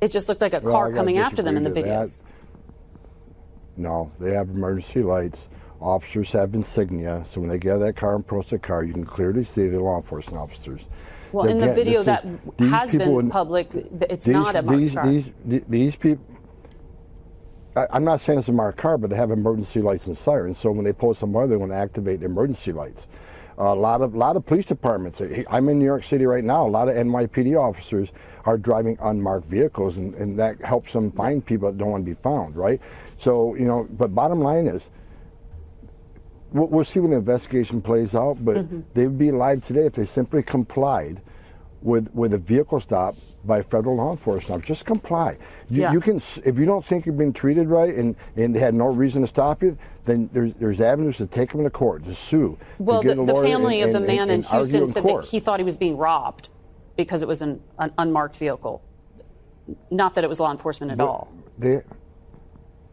It just looked like a car coming after them in the videos. No, they have emergency lights. Officers have insignia, so when they get out of that car and approach the car, you can clearly see the law enforcement officers. Well, in the video that has been public, it's not a marked car. These people, I'm not saying it's a marked car, but they have emergency lights and sirens, so when they pull somebody, they want to activate the emergency lights. A lot of police departments, I'm in New York City right now, a lot of NYPD officers are driving unmarked vehicles, and that helps them find people that don't want to be found, right? So, but bottom line is, we'll see when the investigation plays out, but they would be alive today if they simply complied with a vehicle stop by federal law enforcement. Just comply. You can, if you don't think you're being treated right and they had no reason to stop you, then there's avenues to take them to court, to sue. Well, to the family of the man in Houston said that he thought he was being robbed because it was an unmarked vehicle. Not that it was law enforcement at all.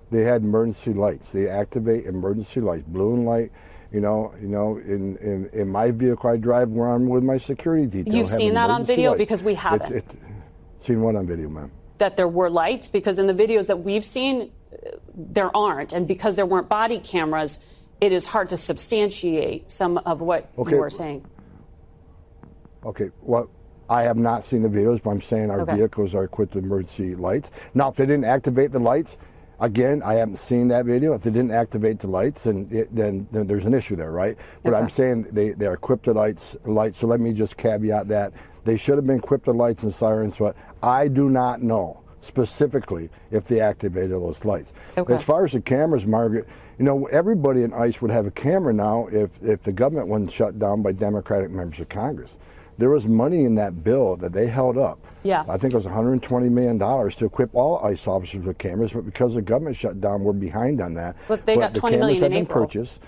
They had emergency lights. They activate emergency lights, blue and light. In my vehicle I drive where I'm with my security detail. You've seen that on video? Lights. Because we haven't. Seen what on video, ma'am? That there were lights? Because in the videos that we've seen, there aren't. And because there weren't body cameras, it is hard to substantiate some of what you were saying. Okay, well, I have not seen the videos, but I'm saying our vehicles are equipped with emergency lights. Now, if they didn't activate the lights, again, I haven't seen that video. If they didn't activate the lights, then there's an issue there, right? But I'm saying they're equipped with lights. So let me just caveat that. They should have been equipped with lights and sirens, but I do not know specifically if they activated those lights. As far as the cameras, Margaret, everybody in ICE would have a camera now if the government wasn't shut down by Democratic members of Congress. There was money in that bill that they held up. Yeah. I think it was $120 million to equip all ICE officers with cameras, but because the government shut down, we're behind on that. But they got $20 million in April. Purchased.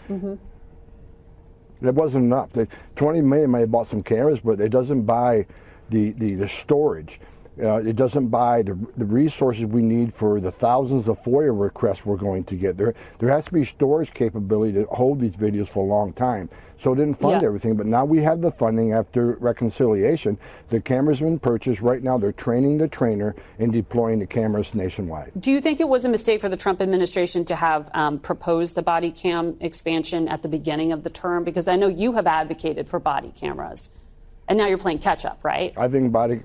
That wasn't enough. $20 million may have bought some cameras, but it doesn't buy the storage. It doesn't buy the resources we need for the thousands of FOIA requests we're going to get. There has to be storage capability to hold these videos for a long time. So it didn't fund everything, but now we have the funding after reconciliation. The cameras have been purchased. Right now they're training the trainer and deploying the cameras nationwide. Do you think it was a mistake for the Trump administration to have proposed the body cam expansion at the beginning of the term? Because I know you have advocated for body cameras, and now you're playing catch up, right? I think body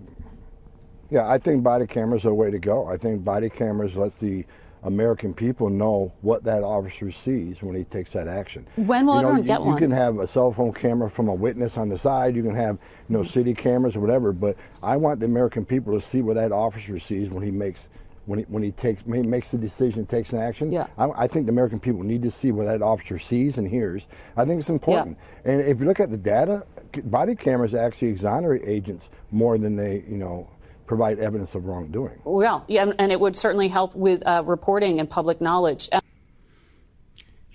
cameras are the way to go. I think body cameras lets the American people know what that officer sees when he takes that action. When will everyone get one? You can have a cell phone camera from a witness on the side. You can have, city cameras or whatever. But I want the American people to see what that officer sees when he makes the decision, takes an action. Yeah. I think the American people need to see what that officer sees and hears. I think it's important. Yeah. And if you look at the data, body cameras actually exonerate agents more than they, provide evidence of wrongdoing. Well, yeah, and it would certainly help with reporting and public knowledge.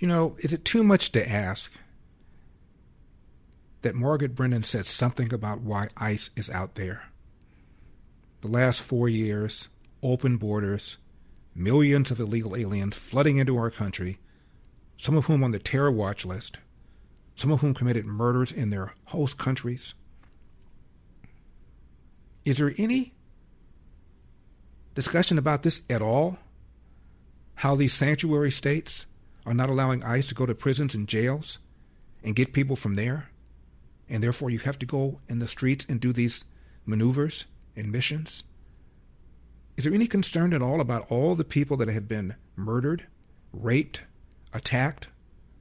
Is it too much to ask that Margaret Brennan said something about why ICE is out there? The last 4 years, open borders, millions of illegal aliens flooding into our country, some of whom on the terror watch list, some of whom committed murders in their host countries. Is there any discussion about this at all? How these sanctuary states are not allowing ICE to go to prisons and jails and get people from there, and therefore you have to go in the streets and do these maneuvers and missions? Is there any concern at all about all the people that have been murdered, raped, attacked,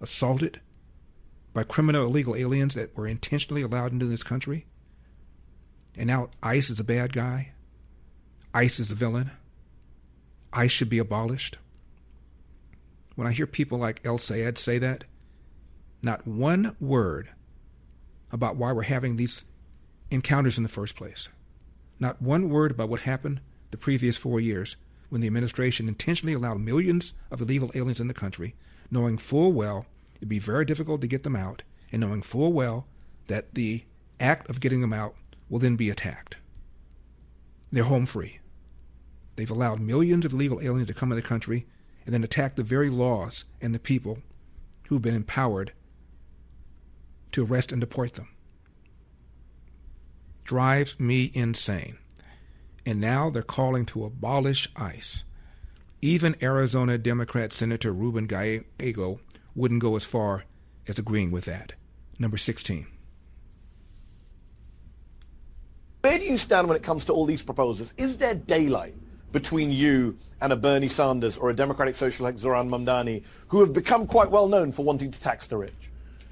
assaulted by criminal illegal aliens that were intentionally allowed into this country? And now ICE is a bad guy. ICE is a villain. ICE should be abolished. When I hear people like El-Sayed say that, not one word about why we're having these encounters in the first place. Not one word about what happened the previous 4 years when the administration intentionally allowed millions of illegal aliens in the country, knowing full well it'd be very difficult to get them out, and knowing full well that the act of getting them out will then be attacked. They're home free. They've allowed millions of illegal aliens to come in the country and then attack the very laws and the people who've been empowered to arrest and deport them. Drives me insane. And now they're calling to abolish ICE. Even Arizona Democrat Senator Ruben Gallego wouldn't go as far as agreeing with that. Number 16. Where do you stand when it comes to all these proposals? Is there daylight between you and a Bernie Sanders or a Democratic socialist like Zoran Mamdani, who have become quite well known for wanting to tax the rich?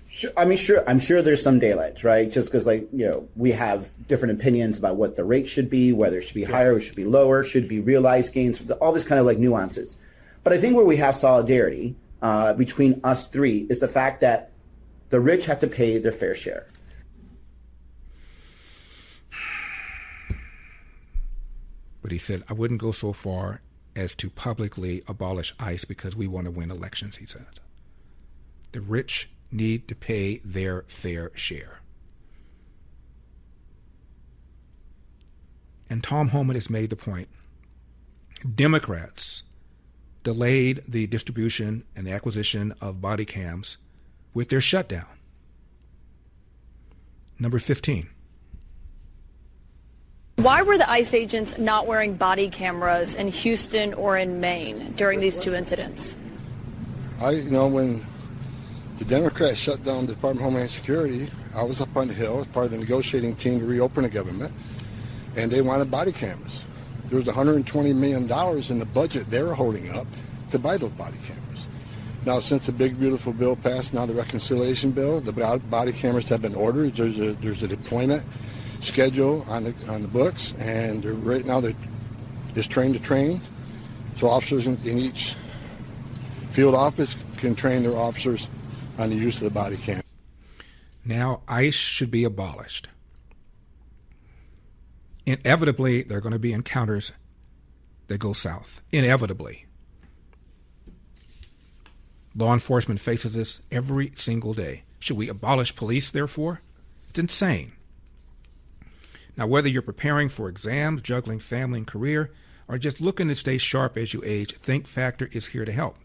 Sure, I'm sure there's some daylight, right? Just because, we have different opinions about what the rate should be, whether it should be higher, or it should be lower, should be realized gains, all this kind of nuances. But I think where we have solidarity between us three is the fact that the rich have to pay their fair share. But he said, I wouldn't go so far as to publicly abolish ICE because we want to win elections, he said. The rich need to pay their fair share. And Tom Homan has made the point. Democrats delayed the distribution and the acquisition of body cams with their shutdown. Number 15. Why were the ICE agents not wearing body cameras in Houston or in Maine during these two incidents? When the Democrats shut down the Department of Homeland Security, I was up on the Hill as part of the negotiating team to reopen the government, and they wanted body cameras. There was $120 million in the budget they were holding up to buy those body cameras. Now, since the big, beautiful bill passed, now the reconciliation bill, the body cameras have been ordered. There's a deployment schedule on the books, and right now they're just train to train. So officers in each field office can train their officers on the use of the body cam. Now ICE should be abolished. Inevitably, there are going to be encounters that go south. Inevitably. Law enforcement faces this every single day. Should we abolish police, therefore? It's insane. Now, whether you're preparing for exams, juggling family and career, or just looking to stay sharp as you age, Think Factor is here to help.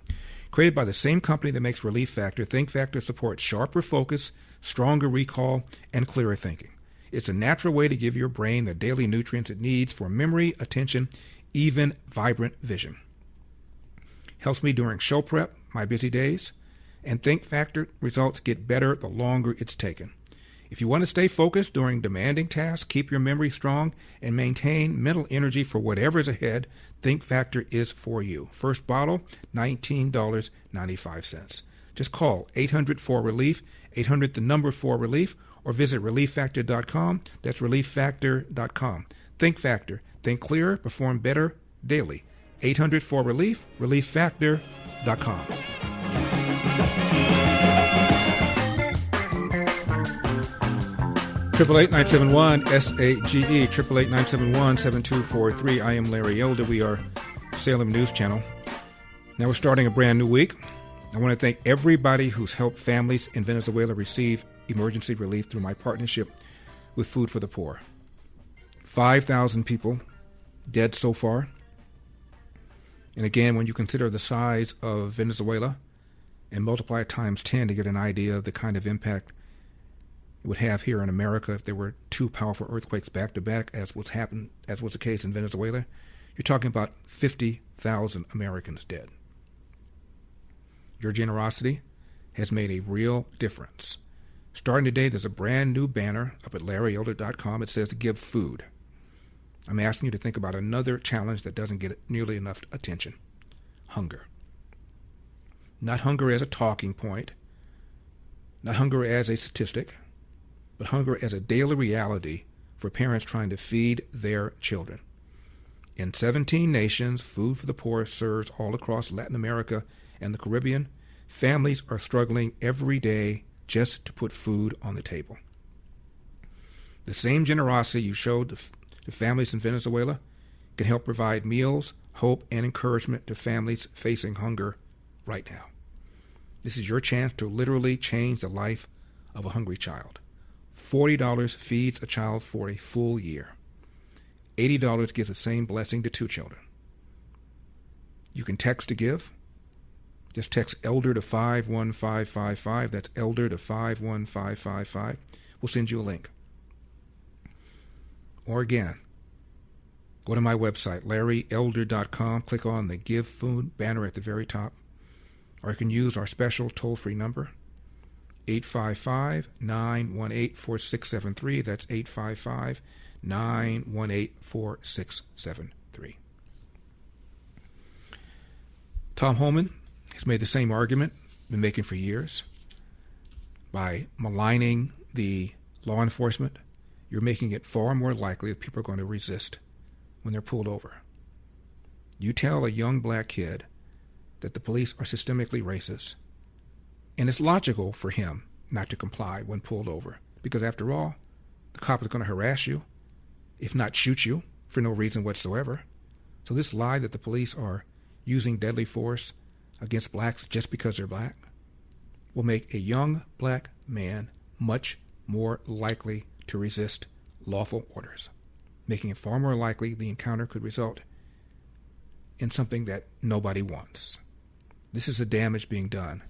Created by the same company that makes Relief Factor, Think Factor supports sharper focus, stronger recall, and clearer thinking. It's a natural way to give your brain the daily nutrients it needs for memory, attention, even vibrant vision. Helps me during show prep, my busy days, and Think Factor results get better the longer it's taken. If you want to stay focused during demanding tasks, keep your memory strong, and maintain mental energy for whatever is ahead, Think Factor is for you. First bottle, $19.95. Just call 800-4RELIEF, 800 the number 4RELIEF, or visit ReliefFactor.com. That's ReliefFactor.com. Think Factor. Think clearer, perform better daily. 800-4RELIEF, ReliefFactor.com. Triple 8-971 SAGE, 888-971-7243. I am Larry Elder. We are Salem News Channel. Now we're starting a brand new week. I want to thank everybody who's helped families in Venezuela receive emergency relief through my partnership with Food for the Poor. 5,000 people dead so far. And again, when you consider the size of Venezuela and multiply it times 10 to get an idea of the kind of impact it would have here in America if there were two powerful earthquakes back to back, as was the case in Venezuela, you're talking about 50,000 Americans dead. Your generosity has made a real difference. Starting today, there's a brand new banner up at LarryElder.com. It says Give Food. I'm asking you to think about another challenge that doesn't get nearly enough attention. Hunger. Not hunger as a talking point, not hunger as a statistic, but hunger as a daily reality for parents trying to feed their children. In 17 nations, Food for the Poor serves all across Latin America and the Caribbean. Families are struggling every day just to put food on the table. The same generosity you showed to families in Venezuela can help provide meals, hope, and encouragement to families facing hunger right now. This is your chance to literally change the life of a hungry child. $40 feeds a child for a full year. $80 gives the same blessing to 2 children. You can text to give. Just text ELDER to 51555. That's ELDER to 51555. We'll send you a link. Or again, go to my website, larryelder.com. Click on the Give Food banner at the very top. Or you can use our special toll-free number, 855-918-4673. That's 855-918-4673. Tom Homan has made the same argument, been making for years. By maligning the law enforcement, you're making it far more likely that people are going to resist when they're pulled over. You tell a young black kid that the police are systemically racist, and it's logical for him not to comply when pulled over, because after all, the cop is going to harass you, if not shoot you, for no reason whatsoever. So this lie that the police are using deadly force against blacks just because they're black will make a young black man much more likely to resist lawful orders, making it far more likely the encounter could result in something that nobody wants. This is the damage being done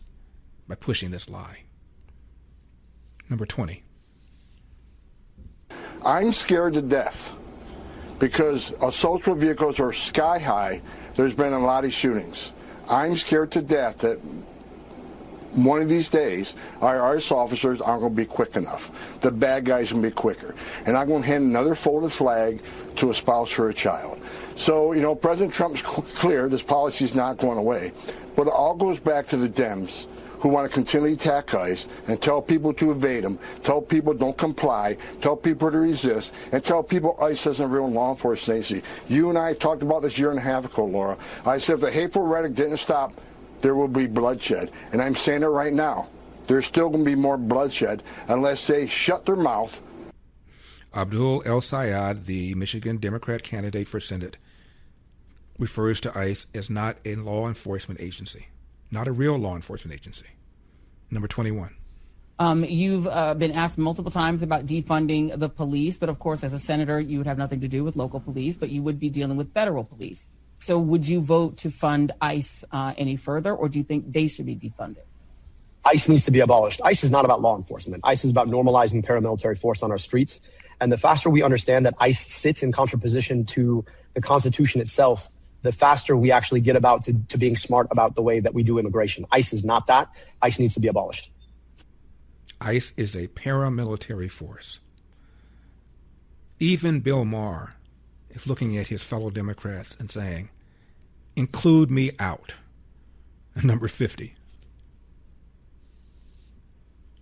by pushing this lie. Number 20. I'm scared to death because assault vehicles are sky high. There's been a lot of shootings. I'm scared to death that one of these days, our IRS officers aren't going to be quick enough. The bad guys are going to be quicker. And I'm going to hand another folded flag to a spouse or a child. So, President Trump's clear this policy is not going away. But it all goes back to the Dems, who want to continually attack ICE and tell people to evade them, tell people don't comply, tell people to resist, and tell people ICE isn't a real law enforcement agency. You and I talked about this 1.5 years ago, Laura. I said if the hateful rhetoric didn't stop, there will be bloodshed. And I'm saying it right now. There's still going to be more bloodshed unless they shut their mouth. Abdul El-Sayed, the Michigan Democrat candidate for Senate, refers to ICE as not a law enforcement agency, not a real law enforcement agency. Number 21. You've been asked multiple times about defunding the police, but of course, as a senator, you would have nothing to do with local police, but you would be dealing with federal police. So would you vote to fund ICE any further, or do you think they should be defunded? ICE needs to be abolished. ICE is not about law enforcement. ICE is about normalizing paramilitary force on our streets. And the faster we understand that ICE sits in contraposition to the Constitution itself, the faster we actually get about to being smart about the way that we do immigration. ICE is not that. ICE needs to be abolished. ICE is a paramilitary force. Even Bill Maher is looking at his fellow Democrats and saying, include me out. Number 50.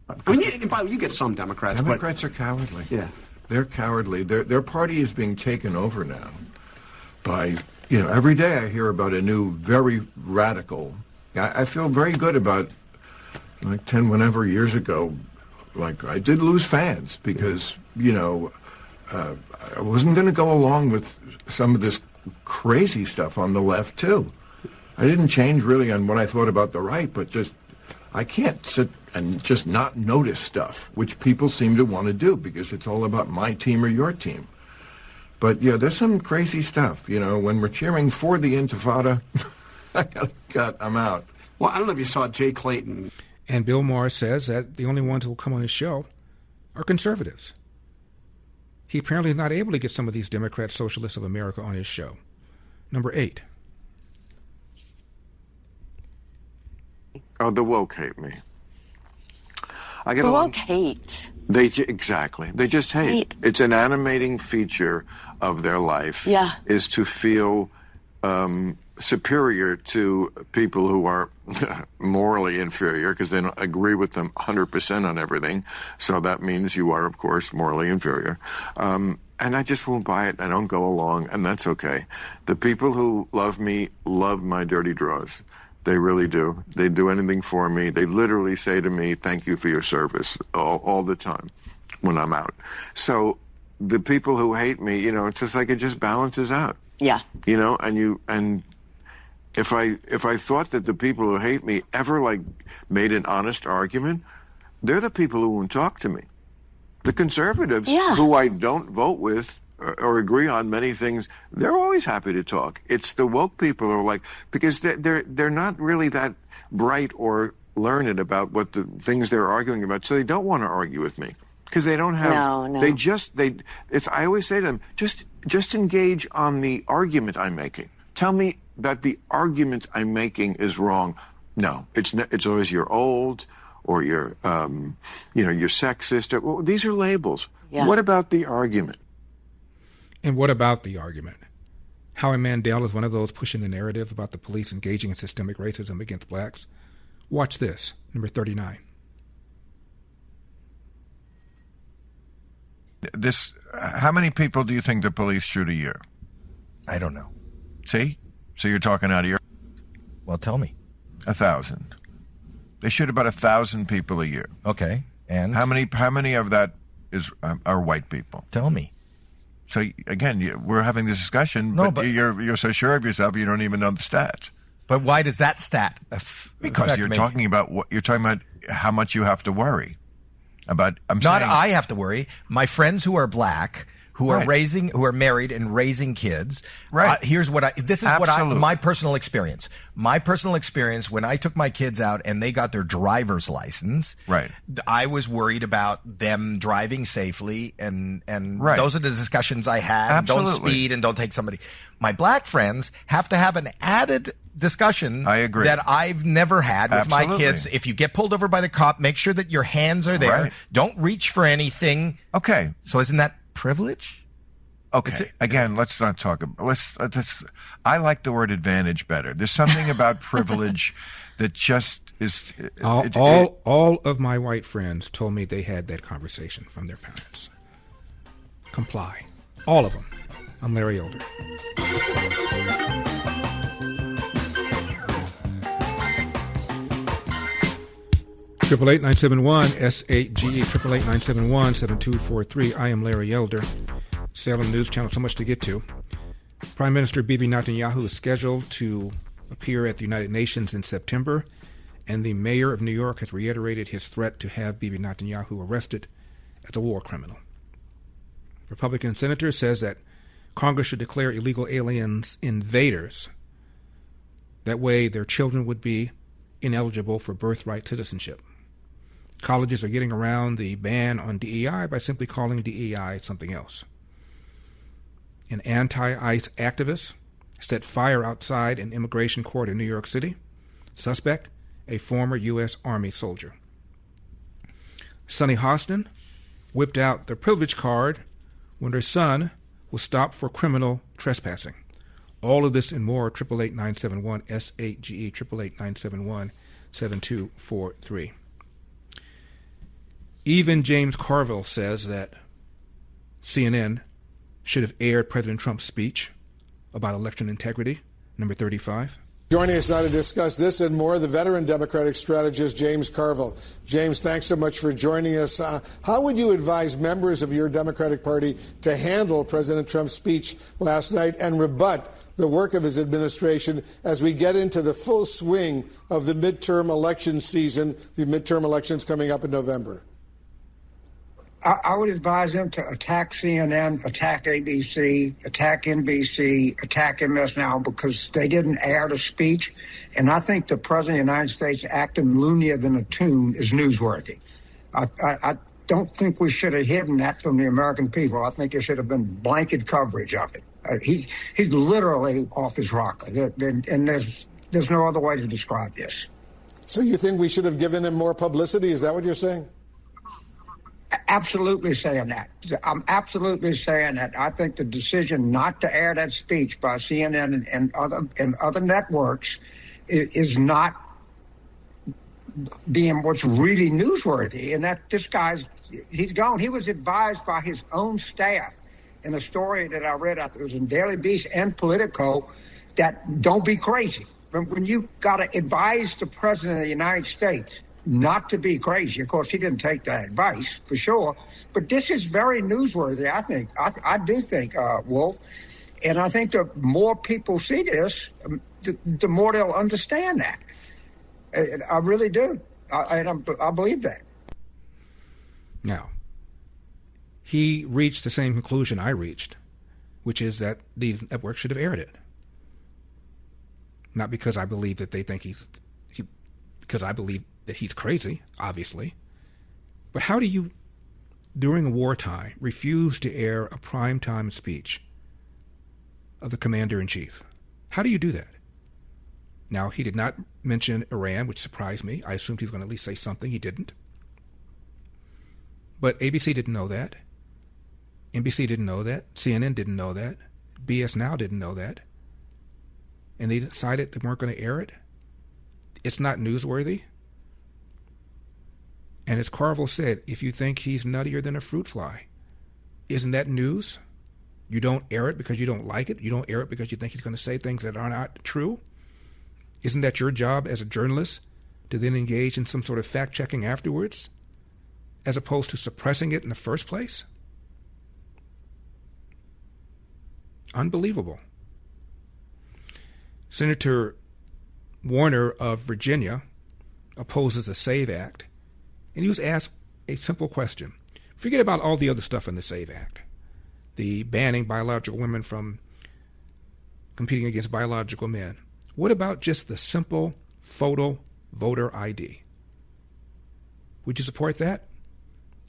I mean, you get some Democrats. Democrats are cowardly. Yeah. They're cowardly. Their party is being taken over now by, every day I hear about a new, very radical. I feel very good about, like 10 whenever years ago, like I did lose fans because, I wasn't going to go along with some of this crazy stuff on the left, too. I didn't change really on what I thought about the right, but just I can't sit and just not notice stuff, which people seem to want to do because it's all about my team or your team. But, yeah, there's some crazy stuff. When we're cheering for the Intifada, I got to cut, I'm out. Well, I don't know if you saw Jay Clayton. And Bill Maher says that the only ones who will come on his show are conservatives. He apparently is not able to get some of these Democrat Socialists of America on his show. Number 8. Oh, the woke hate me. I get the along. woke hate. Exactly. They just hate. It's an animating feature of their life. Yeah. Is to feel superior to people who are morally inferior because they don't agree with them 100% on everything. So that means you are, of course, morally inferior. And I just won't buy it. I don't go along, and that's okay. The people who love me love my dirty draws. They really do. They do anything for me. They literally say to me, thank you for your service all the time when I'm out. So the people who hate me, it's just like it just balances out. Yeah. And if I thought that the people who hate me ever made an honest argument, they're the people who won't talk to me. The conservatives who I don't vote with or agree on many things, they're always happy to talk. It's the woke people who are like, because they're not really that bright or learned about what the things they're arguing about, so they don't want to argue with me because they don't have. No. I always say to them, just engage on the argument I'm making. Tell me that the argument I'm making is wrong. No, it's always you're old or you're you're sexist. Well, these are labels. Yeah. What about the argument? And what about the argument? Howie Mandel is one of those pushing the narrative about the police engaging in systemic racism against blacks. Watch this, number 39. How many people do you think the police shoot a year? I don't know. See? So you're talking out of your... Well, tell me. 1,000. They shoot about 1,000 people a year. Okay, and? How many of that are white people? Tell me. So, again, we're having this discussion, but you're so sure of yourself you don't even know the stats. But why does that stat because you're talking about how much you have to worry about. I have to worry. My friends who are black, who are married and raising kids. Right. This is my personal experience. My personal experience when I took my kids out and they got their driver's license. Right. I was worried about them driving safely, and right. Those are the discussions I had. Absolutely. Don't speed and don't take somebody. My black friends have to have an added discussion I agree. that I've never had with Absolutely. my kids. If you get pulled over by the cop, make sure that your hands are there. Right. Don't reach for anything. Okay. So isn't that privilege? Okay. Again, let's not talk about. I like the word advantage better. There's something about privilege that just is. All of my white friends told me they had that conversation from their parents. Comply. All of them. I'm Larry Elder. Triple 8-971 SAGE 888-971-7243. I am Larry Elder. Salem News Channel. So much to get to. Prime Minister Bibi Netanyahu is scheduled to appear at the United Nations in September, and the mayor of New York has reiterated his threat to have Bibi Netanyahu arrested as a war criminal. Republican senator says that Congress should declare illegal aliens invaders. That way their children would be ineligible for birthright citizenship. Colleges are getting around the ban on DEI by simply calling DEI something else. An anti-ICE activist set fire outside an immigration court in New York City. Suspect, a former U.S. Army soldier. Sunny Hostin whipped out the privilege card when her son was stopped for criminal trespassing. All of this and more, 888-971 SAGE 888-971-7243. Even James Carville says that CNN should have aired President Trump's speech about election integrity, number 35. Joining us now to discuss this and more, the veteran Democratic strategist James Carville. James, thanks so much for joining us. How would you advise members of your Democratic Party to handle President Trump's speech last night and rebut the work of his administration as we get into the full swing of the midterm election season, the midterm elections coming up in November? I would advise them to attack CNN, attack ABC, attack NBC, attack MS Now, because they didn't air the speech. And I think the President of the United States acting loonier than a tune is newsworthy. I don't think we should have hidden that from the American people. I think there should have been blanket coverage of it. He's literally off his rocker, and there's no other way to describe this. So you think we should have given him more publicity? Is that what you're saying? Absolutely saying that. I'm absolutely saying that. I think the decision not to air that speech by CNN and other networks is not being what's really newsworthy. And that this he's gone. He was advised by his own staff in a story that I read, it was in Daily Beast and Politico, that don't be crazy. When you got to advise the President of the United States not to be crazy. Of course, he didn't take that advice, for sure. But this is very newsworthy, I think. I do think, Wolf. And I think the more people see this, the more they'll understand that. I really do. I believe that. Now, he reached the same conclusion I reached which is that these networks should have aired it. Not because I believe that they think because I believe that he's crazy, obviously. But how do you, during a wartime, refuse to air a primetime speech of the commander-in-chief? How do you do that? Now, he did not mention Iran, which surprised me. I assumed he was going to at least say something. He didn't. But ABC didn't know that. NBC didn't know that. CNN didn't know that. BS Now didn't know that. And they decided they weren't going to air it. It's not newsworthy. And as Carville said, if you think he's nuttier than a fruit fly, isn't that news? You don't air it because you don't like it. You don't air it because you think he's going to say things that are not true. Isn't that your job as a journalist to then engage in some sort of fact-checking afterwards, as opposed to suppressing it in the first place? Unbelievable. Senator Warner of Virginia opposes the SAVE Act, and he was asked a simple question. Forget about all the other stuff in the SAVE Act, the banning biological women from competing against biological men. What about just the simple photo voter ID? Would you support that?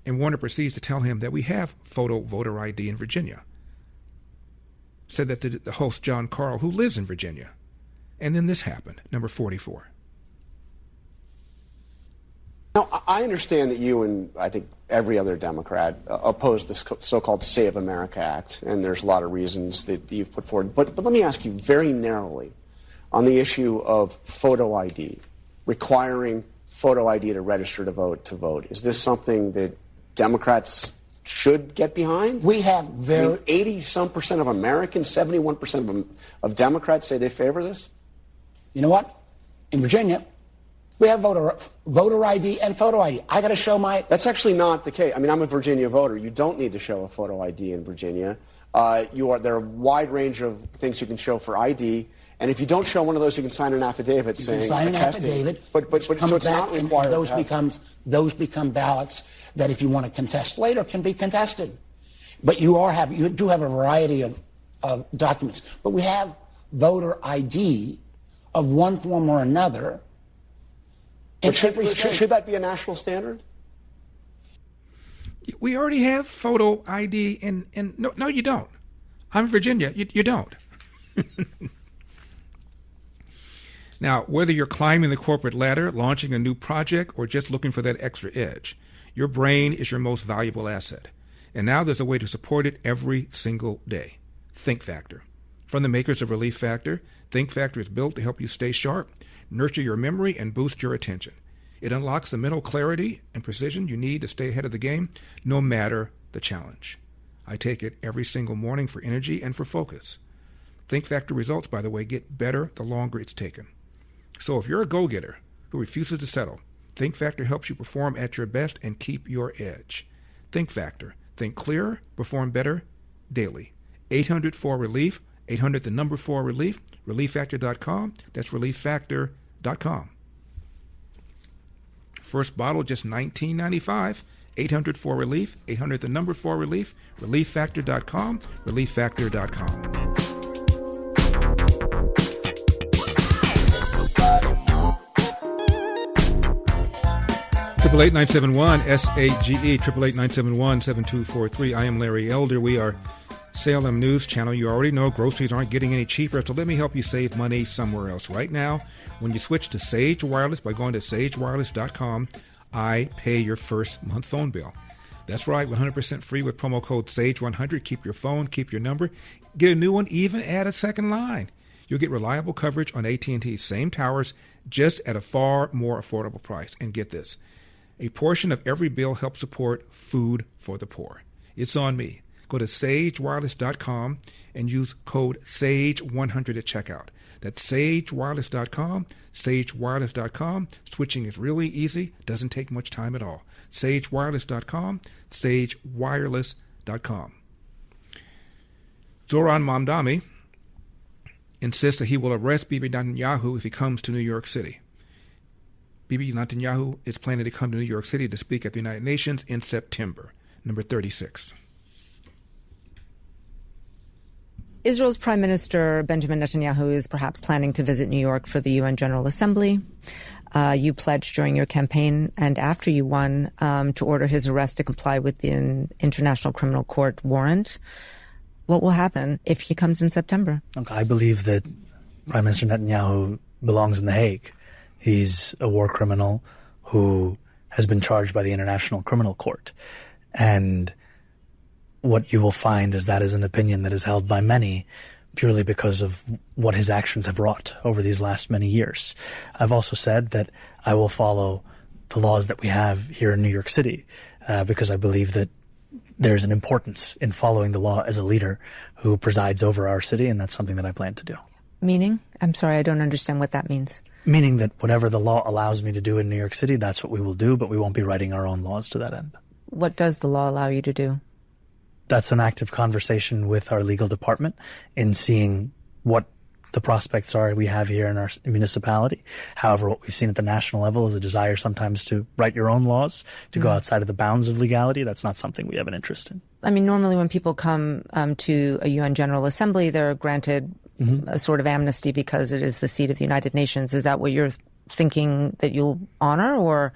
And Warner proceeds to tell him that we have photo voter ID in Virginia. Said that to the host, John Carl, who lives in Virginia. And then this happened, number 44. Now, I understand that you and I think every other Democrat oppose this so-called Save America Act, and there's a lot of reasons that you've put forward. But let me ask you very narrowly on the issue of photo ID, requiring photo ID to register to vote. Is this something that Democrats should get behind? We have 80-some% of Americans, 71% of Democrats say they favor this? You know what? In Virginia, we have voter ID and photo ID. I got to show my... That's actually not the case. I mean, I'm a Virginia voter. You don't need to show a photo ID in Virginia. There are a wide range of things you can show for ID. And if you don't show one of those, you can sign an affidavit saying sign an affidavit, but so it's not required. And those become ballots that, if you want to contest later, can be contested. But you do have a variety of documents. But we have voter ID of one form or another. But should that be a national standard? We already have photo ID in no, you don't. I'm in Virginia. You don't. Now, whether you're climbing the corporate ladder, launching a new project, or just looking for that extra edge, your brain is your most valuable asset. And now there's a way to support it every single day. Think Factor. From the makers of Relief Factor, Think Factor is built to help you stay sharp, nurture your memory, and boost your attention. It unlocks the mental clarity and precision you need to stay ahead of the game, no matter the challenge. I take it every single morning for energy and for focus. Think Factor results, by the way, get better the longer it's taken. So if you're a go-getter who refuses to settle, Think Factor helps you perform at your best and keep your edge. Think Factor. Think clearer, perform better daily. 800-4-RELIEF, 800-4-RELIEF, ReliefFactor.com. That's ReliefFactor.com. First bottle, just $19.95. 800-4-RELIEF, 800-4-RELIEF, ReliefFactor.com, ReliefFactor.com. 888-971-SAGE, 888-971-7243. I am Larry Elder. We are Salem News Channel. You already know groceries aren't getting any cheaper, so let me help you save money somewhere else. Right now, when you switch to Sage Wireless by going to sagewireless.com, I pay your first month phone bill. That's right, 100% free with promo code SAGE100. Keep your phone, keep your number, get a new one, even add a second line. You'll get reliable coverage on AT&T's same towers, just at a far more affordable price. And get this. A portion of every bill helps support food for the poor. It's on me. Go to sagewireless.com and use code SAGE100 at checkout. That's sagewireless.com, sagewireless.com. Switching is really easy, doesn't take much time at all. sagewireless.com, sagewireless.com. Zoran Mamdani insists that he will arrest Bibi Netanyahu if he comes to New York City. Bibi Netanyahu is planning to come to New York City to speak at the United Nations in September. Number 36. Israel's Prime Minister Benjamin Netanyahu is perhaps planning to visit New York for the UN General Assembly. You pledged during your campaign and after you won to order his arrest to comply with the International Criminal Court warrant. What will happen if he comes in September? I believe that Prime Minister Netanyahu belongs in The Hague. He's a war criminal who has been charged by the International Criminal Court. And what you will find is that is an opinion that is held by many purely because of what his actions have wrought over these last many years. I've also said that I will follow the laws that we have here in New York City because I believe that there's an importance in following the law as a leader who presides over our city, and that's something that I plan to do. Meaning? I'm sorry, I don't understand what that means. Meaning that whatever the law allows me to do in New York City, that's what we will do, but we won't be writing our own laws to that end. What does the law allow you to do? That's an active conversation with our legal department in seeing what the prospects are we have here in our municipality. However, what we've seen at the national level is a desire sometimes to write your own laws, to go outside of the bounds of legality. That's not something we have an interest in. I mean, normally when people come to a UN General Assembly, they're granted a sort of amnesty because it is the seat of the United Nations. Is that what you're thinking that you'll honor, or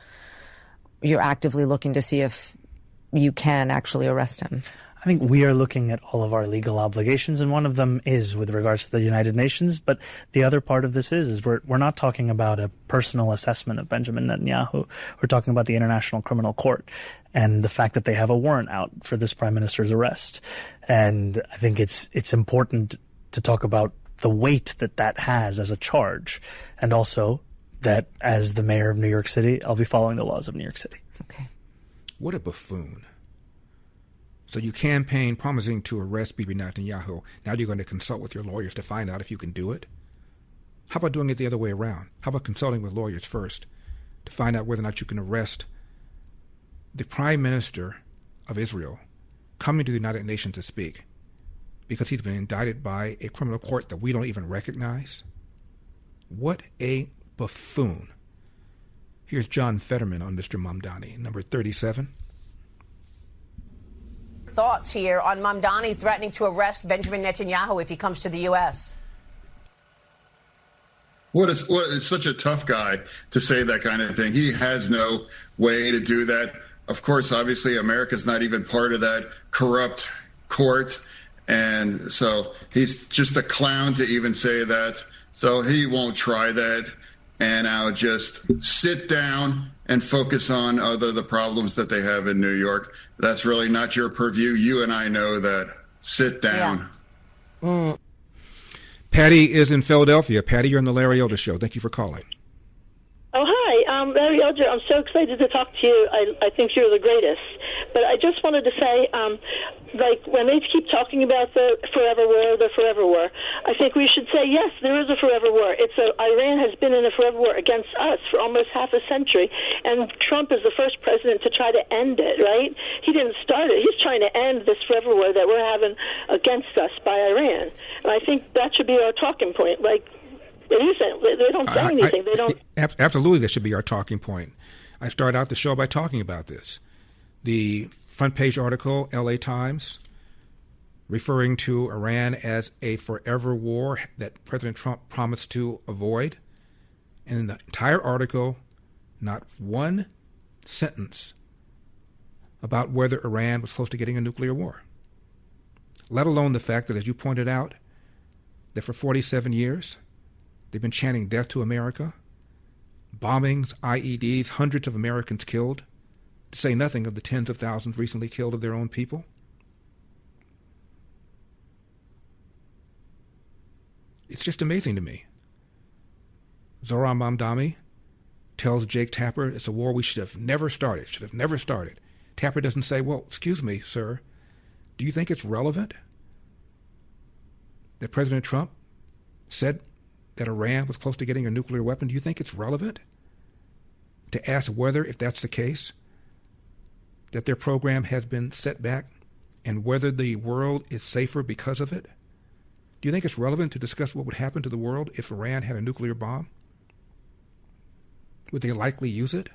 you're actively looking to see if you can actually arrest him? I think we are looking at all of our legal obligations, and one of them is with regards to the United Nations. But the other part of this is we're not talking about a personal assessment of Benjamin Netanyahu. We're talking about the International Criminal Court and the fact that they have a warrant out for this prime minister's arrest. And I think it's important to talk about the weight that that has as a charge, and also that as the mayor of New York City, I'll be following the laws of New York City. Okay. What a buffoon. So you campaign promising to arrest Bibi Netanyahu. Now you're going to consult with your lawyers to find out if you can do it? How about doing it the other way around? How about consulting with lawyers first to find out whether or not you can arrest the Prime Minister of Israel coming to the United Nations to speak because he's been indicted by a criminal court that we don't even recognize? What a buffoon. Here's John Fetterman on Mr. Mamdani, number 37. Thoughts here on Mamdani threatening to arrest Benjamin Netanyahu if he comes to the U.S.? It's such a tough guy to say that kind of thing. He has no way to do that. Of course, obviously, America's not even part of that corrupt court. And so he's just a clown to even say that. So he won't try that. And I'll just sit down and focus on the problems that they have in New York. That's really not your purview. You and I know that. Sit down. Yeah. Patty is in Philadelphia. Patty, you're on the Larry Elder Show. Thank you for calling. Oh, hi. Larry Elder. I'm so excited to talk to you. I think you're the greatest. But I just wanted to say, when they keep talking about the forever war, I think we should say, yes, there is a forever war. Iran has been in a forever war against us for almost half a century, and Trump is the first president to try to end it, right? He didn't start it. He's trying to end this forever war that we're having against us by Iran. And I think that should be our talking point. It isn't. They don't say anything. They don't. Absolutely, that should be our talking point. I started out the show by talking about this. The front page article, LA Times, referring to Iran as a forever war that President Trump promised to avoid. And in the entire article, not one sentence about whether Iran was close to getting a nuclear war. Let alone the fact that, as you pointed out, that for 47 years, they've been chanting death to America, bombings, IEDs, hundreds of Americans killed, to say nothing of the tens of thousands recently killed of their own people. It's just amazing to me. Zohran Mamdani tells Jake Tapper it's a war we should have never started. Tapper doesn't say, well, excuse me, sir, do you think it's relevant that President Trump said that Iran was close to getting a nuclear weapon? Do you think it's relevant to ask whether, if that's the case, that their program has been set back and whether the world is safer because of it? Do you think it's relevant to discuss what would happen to the world if Iran had a nuclear bomb? Would they likely use it?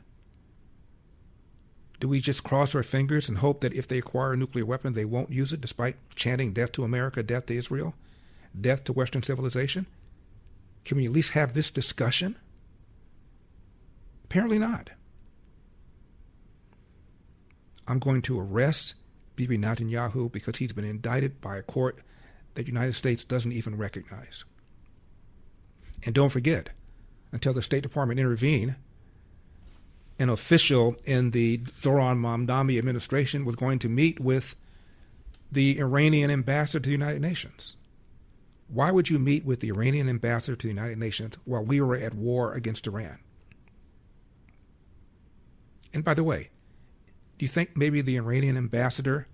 Do we just cross our fingers and hope that if they acquire a nuclear weapon, they won't use it despite chanting death to America, death to Israel? death to Western civilization? Can we at least have this discussion? Apparently not. I'm going to arrest Bibi Netanyahu because he's been indicted by a court that the United States doesn't even recognize. And don't forget, until the State Department intervened, an official in the Zoran Mamdani administration was going to meet with the Iranian ambassador to the United Nations. Why would you meet with the Iranian ambassador to the United Nations while we were at war against Iran? And by the way, do you think maybe the Iranian ambassador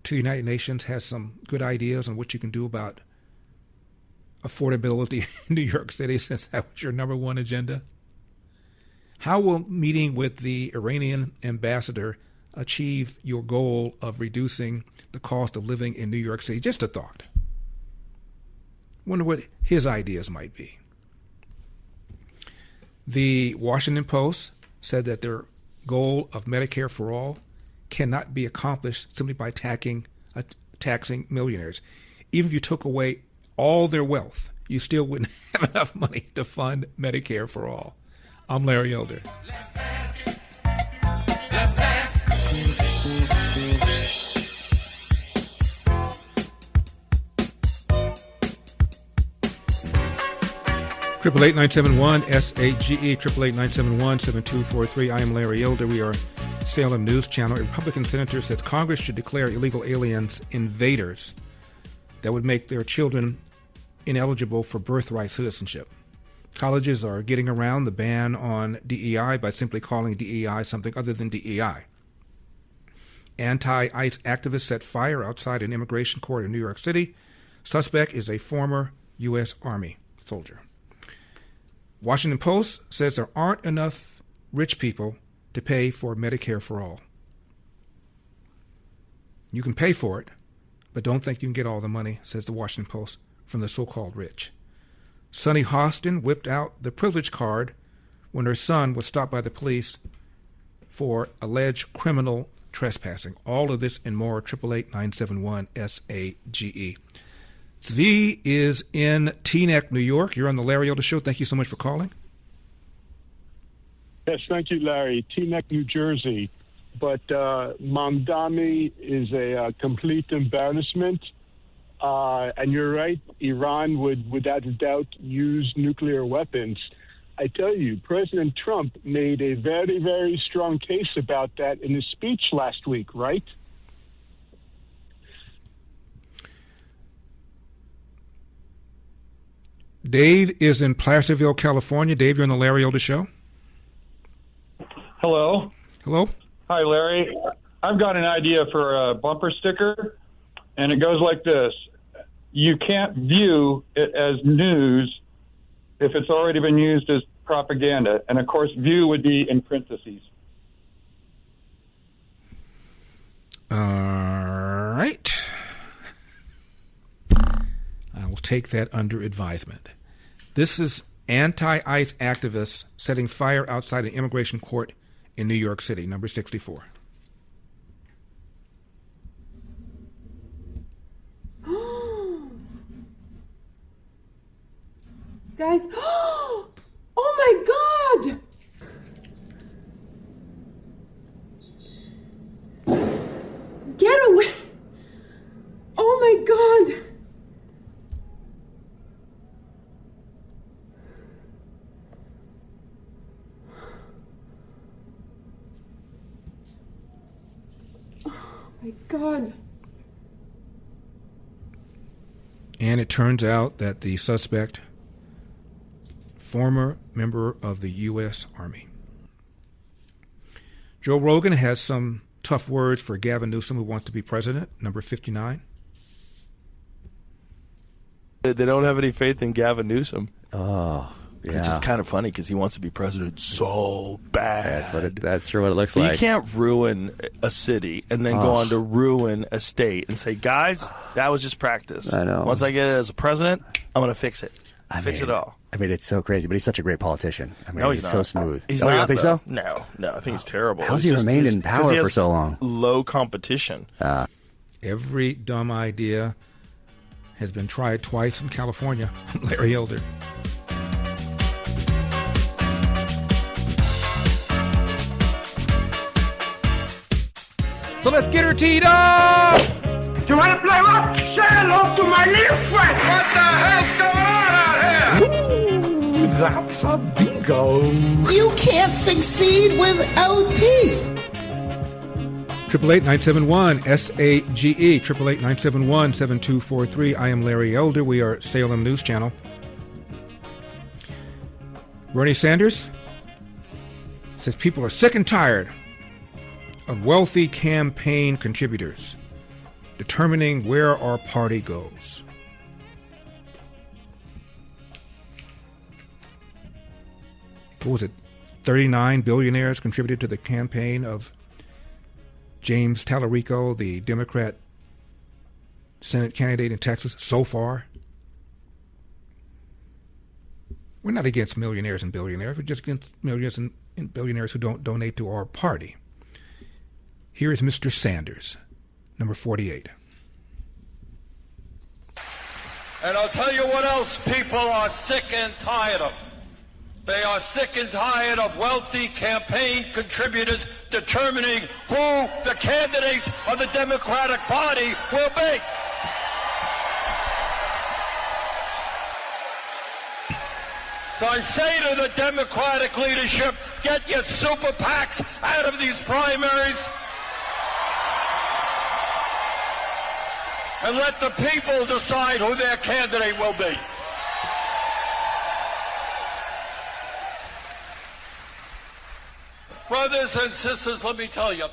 to the United Nations has some good ideas on what you can do about affordability in New York City, since that was your number one agenda? How will meeting with the Iranian ambassador achieve your goal of reducing the cost of living in New York City? Just a thought. Wonder what his ideas might be. The Washington Post said that their goal of Medicare for all cannot be accomplished simply by taxing millionaires. Even if you took away all their wealth, you still wouldn't have enough money to fund Medicare for all. I'm Larry Elder. Let's pass. Let's pass. 888-971-SAGE, 888-971-7243. I am Larry Elder. We are Salem News Channel. A Republican senator says Congress should declare illegal aliens invaders that would make their children ineligible for birthright citizenship. Colleges are getting around the ban on DEI by simply calling DEI something other than DEI. Anti-ICE activists set fire outside an immigration court in New York City. Suspect is a former U.S. Army soldier. Washington Post says there aren't enough rich people to pay for Medicare for all. You can pay for it, but don't think you can get all the money, says the Washington Post, from the so-called rich. Sonny Hostin whipped out the privilege card when her son was stopped by the police for alleged criminal trespassing. All of this and more, 888-971-SAGE. Zvi is in Teaneck, New York. You're on the Larry Elder Show. Thank you so much for calling. Yes, thank you, Larry. Teaneck, New Jersey. But Mamdani is a complete embarrassment. And you're right, Iran would, without a doubt, use nuclear weapons. I tell you, President Trump made a very, very strong case about that in his speech last week, right? Dave is in Placerville, California. Dave, you're on the Larry Elder Show. Hello. Hello. Hi, Larry. I've got an idea for a bumper sticker, and it goes like this. You can't view it as news if it's already been used as propaganda. And, of course, view would be in parentheses. All right. I will take that under advisement. This is anti-ICE activists setting fire outside an immigration court in New York City, number 64. Guys, oh my God! Get away! Oh my God! My God. And it turns out that the suspect, former member of the U.S. Army. Joe Rogan has some tough words for Gavin Newsom, who wants to be president, number 59. They don't have any faith in Gavin Newsom. Oh, yeah. Which is kind of funny because he wants to be president so bad. That's true what it looks but like. You can't ruin a city and then go on to ruin a state and say, guys, that was just practice. I know. Once I get it as a president, I'm going to fix it. Fix it all. I mean, it's so crazy, but he's such a great politician. I mean, no, he's not. so smooth. He's you not, don't think though. so? No, I think he's terrible. How's he remained in power for so long? Low competition. Every dumb idea has been tried twice in California. Larry Elder. So let's get her teed up! You want to play rock? Say hello to my little friend! What the hell's going on out here? Ooh, that's a bingo. You can't succeed without teeth. 888-971-SAGE, 888-971-7243. I am Larry Elder. We are Salem News Channel. Bernie Sanders says people are sick and tired of wealthy campaign contributors determining where our party goes. What was it? 39 billionaires contributed to the campaign of James Tallarico, the Democrat Senate candidate in Texas, so far. We're not against millionaires and billionaires. We're just against millionaires and billionaires who don't donate to our party. Here is Mr. Sanders, number 48. And I'll tell you what else people are sick and tired of. They are sick and tired of wealthy campaign contributors determining who the candidates of the Democratic Party will be. So I say to the Democratic leadership, get your super PACs out of these primaries and let the people decide who their candidate will be. Brothers and sisters, let me tell you,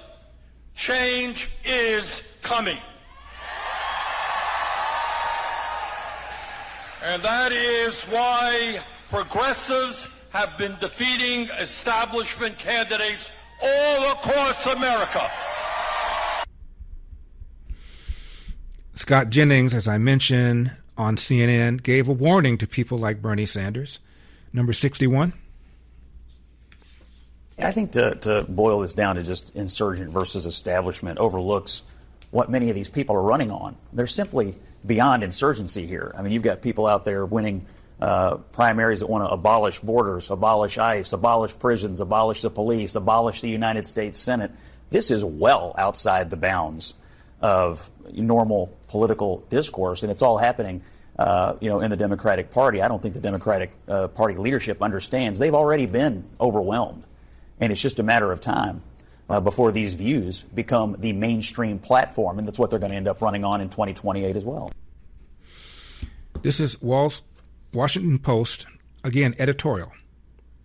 change is coming. And that is why progressives have been defeating establishment candidates all across America. Scott Jennings, as I mentioned on CNN, gave a warning to people like Bernie Sanders. Number 61. I think to boil this down to just insurgent versus establishment overlooks what many of these people are running on. They're simply beyond insurgency here. I mean, you've got people out there winning primaries that want to abolish borders, abolish ICE, abolish prisons, abolish the police, abolish the United States Senate. This is well outside the bounds of normal political discourse, and it's all happening in the Democratic Party. I don't think the Democratic Party leadership understands. They've already been overwhelmed. And it's just a matter of time before these views become the mainstream platform, and that's what they're going to end up running on in 2028 as well. This is Washington Post, again, editorial,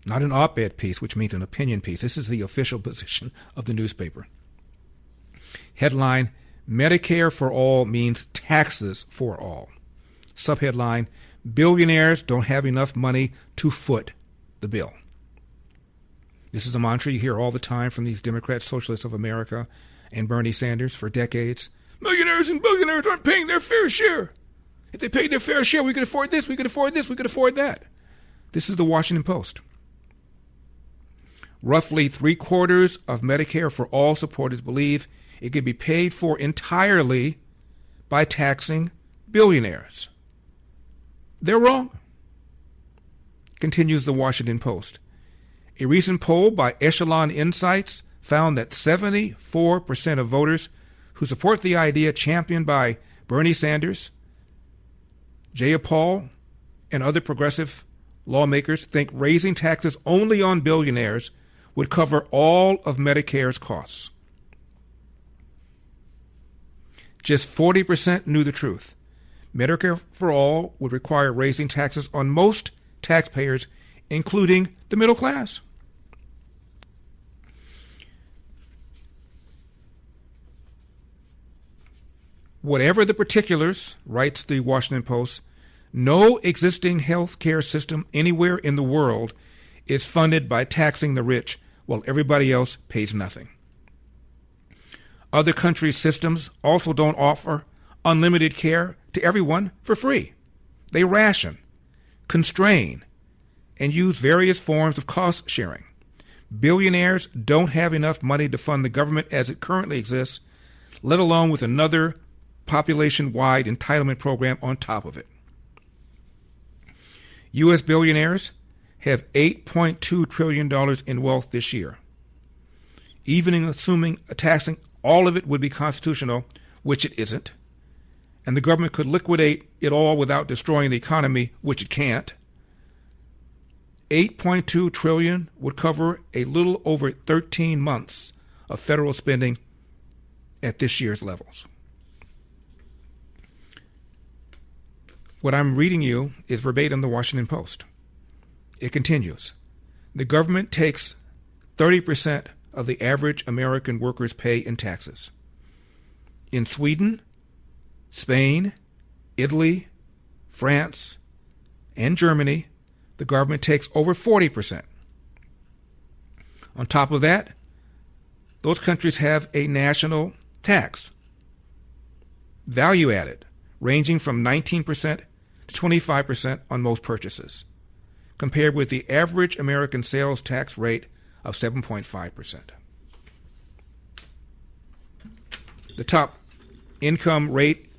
not an op-ed piece, which means an opinion piece. This is the official position of the newspaper. Headline, Medicare for all means taxes for all. Subheadline, billionaires don't have enough money to foot the bill. This is a mantra you hear all the time from these Democrat Socialists of America and Bernie Sanders for decades. Millionaires and billionaires aren't paying their fair share. If they paid their fair share, we could afford this, we could afford this, we could afford that. This is the Washington Post. Roughly 3/4 of Medicare for all supporters believe it could be paid for entirely by taxing billionaires. They're wrong. Continues the Washington Post. A recent poll by Echelon Insights found that 74% of voters who support the idea championed by Bernie Sanders, Jayapal, and other progressive lawmakers think raising taxes only on billionaires would cover all of Medicare's costs. Just 40% knew the truth. Medicare for all would require raising taxes on most taxpayers, including the middle class. Whatever the particulars, writes the Washington Post, no existing health care system anywhere in the world is funded by taxing the rich while everybody else pays nothing. Other countries' systems also don't offer unlimited care to everyone for free. They ration, constrain, and use various forms of cost sharing. Billionaires don't have enough money to fund the government as it currently exists, let alone with another population-wide entitlement program on top of it. U.S. billionaires have $8.2 trillion in wealth this year. Even in assuming taxing all of it would be constitutional, which it isn't, and the government could liquidate it all without destroying the economy, which it can't, $8.2 trillion would cover a little over 13 months of federal spending at this year's levels. What I'm reading you is verbatim the Washington Post. It continues. The government takes 30% of the average American worker's pay in taxes. In Sweden, Spain, Italy, France, and Germany, the government takes over 40%. On top of that, those countries have a national tax, value added, ranging from 19% to 25% on most purchases, compared with the average American sales tax rate of 7.5%. The top income rate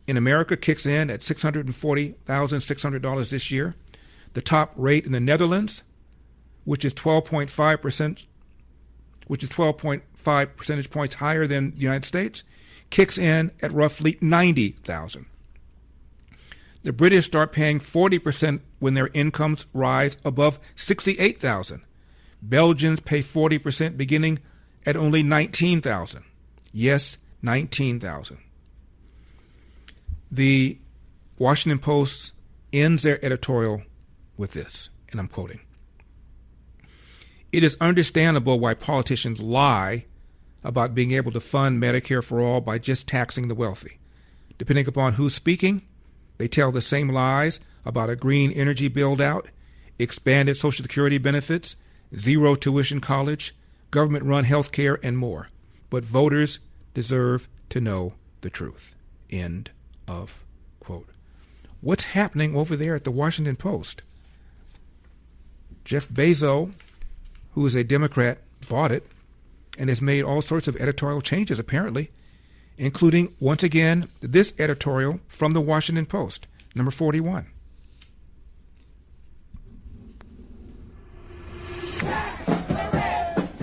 in America kicks in at $640,600 this year. The top rate in the Netherlands, which is 12.5 percentage points higher than the United States, kicks in at roughly $90,000. The British start paying 40% when their incomes rise above $68,000. Belgians pay 40% beginning at only $19,000. Yes, $19,000. The Washington Post ends their editorial with this, and I'm quoting. It is understandable why politicians lie about being able to fund Medicare for all by just taxing the wealthy. Depending upon who's speaking, they tell the same lies about a green energy build-out, expanded Social Security benefits, zero tuition college, government-run health care, and more. But voters deserve to know the truth. End of quote. What's happening over there at the Washington Post? Jeff Bezos, who is a Democrat, bought it and has made all sorts of editorial changes, apparently, including, once again, this editorial from the Washington Post, number 41.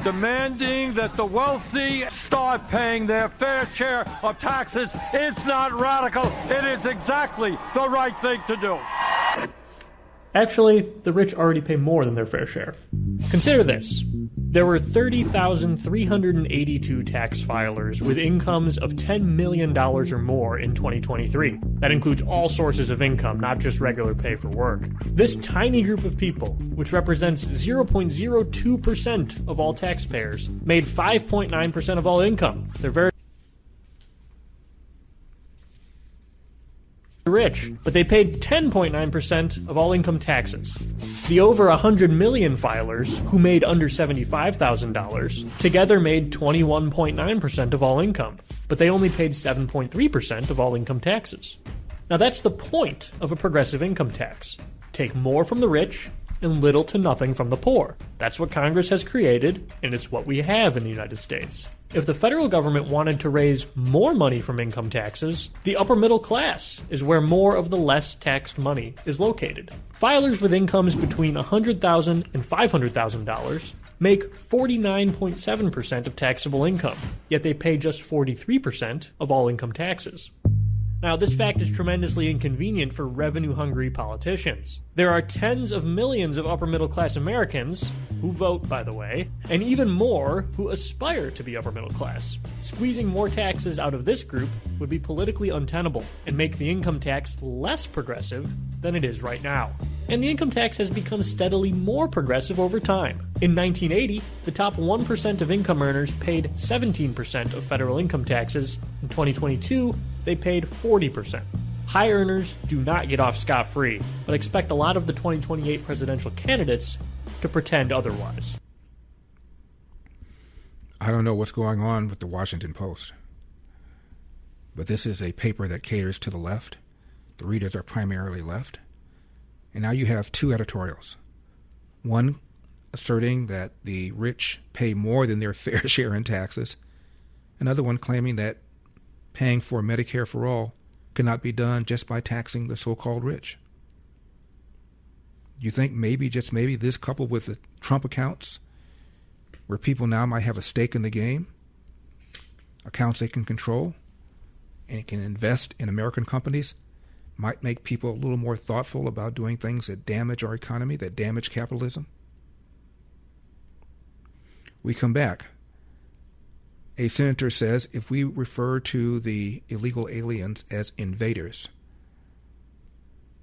Demanding that the wealthy start paying their fair share of taxes is not radical. It is exactly the right thing to do. Actually, the rich already pay more than their fair share. Consider this. There were 30,382 tax filers with incomes of $10 million or more in 2023. That includes all sources of income, not just regular pay for work. This tiny group of people, which represents 0.02% of all taxpayers, made 5.9% of all income. They're very rich, but they paid 10.9% of all income taxes. The over 100 million filers who made under $75,000 together made 21.9% of all income, but they only paid 7.3% of all income taxes. Now that's the point of a progressive income tax. Take more from the rich and little to nothing from the poor. That's what Congress has created, and it's what we have in the United States. If the federal government wanted to raise more money from income taxes, the upper middle class is where more of the less taxed money is located. Filers with incomes between $100,000 and $500,000 make 49.7% of taxable income, yet they pay just 43% of all income taxes. Now, this fact is tremendously inconvenient for revenue-hungry politicians. There are tens of millions of upper-middle-class Americans, who vote, by the way, and even more who aspire to be upper-middle-class. Squeezing more taxes out of this group would be politically untenable and make the income tax less progressive than it is right now. And the income tax has become steadily more progressive over time. In 1980, the top 1% of income earners paid 17% of federal income taxes. In 2022, they paid 40%. High earners do not get off scot-free, but expect a lot of the 2028 presidential candidates to pretend otherwise. I don't know what's going on with the Washington Post, but this is a paper that caters to the left. The readers are primarily left. And now you have two editorials. One asserting that the rich pay more than their fair share in taxes. Another one claiming that paying for Medicare for all cannot be done just by taxing the so-called rich. You think maybe, just maybe, this coupled with the Trump accounts, where people now might have a stake in the game, accounts they can control, and can invest in American companies, might make people a little more thoughtful about doing things that damage our economy, that damage capitalism? We come back. A senator says if we refer to the illegal aliens as invaders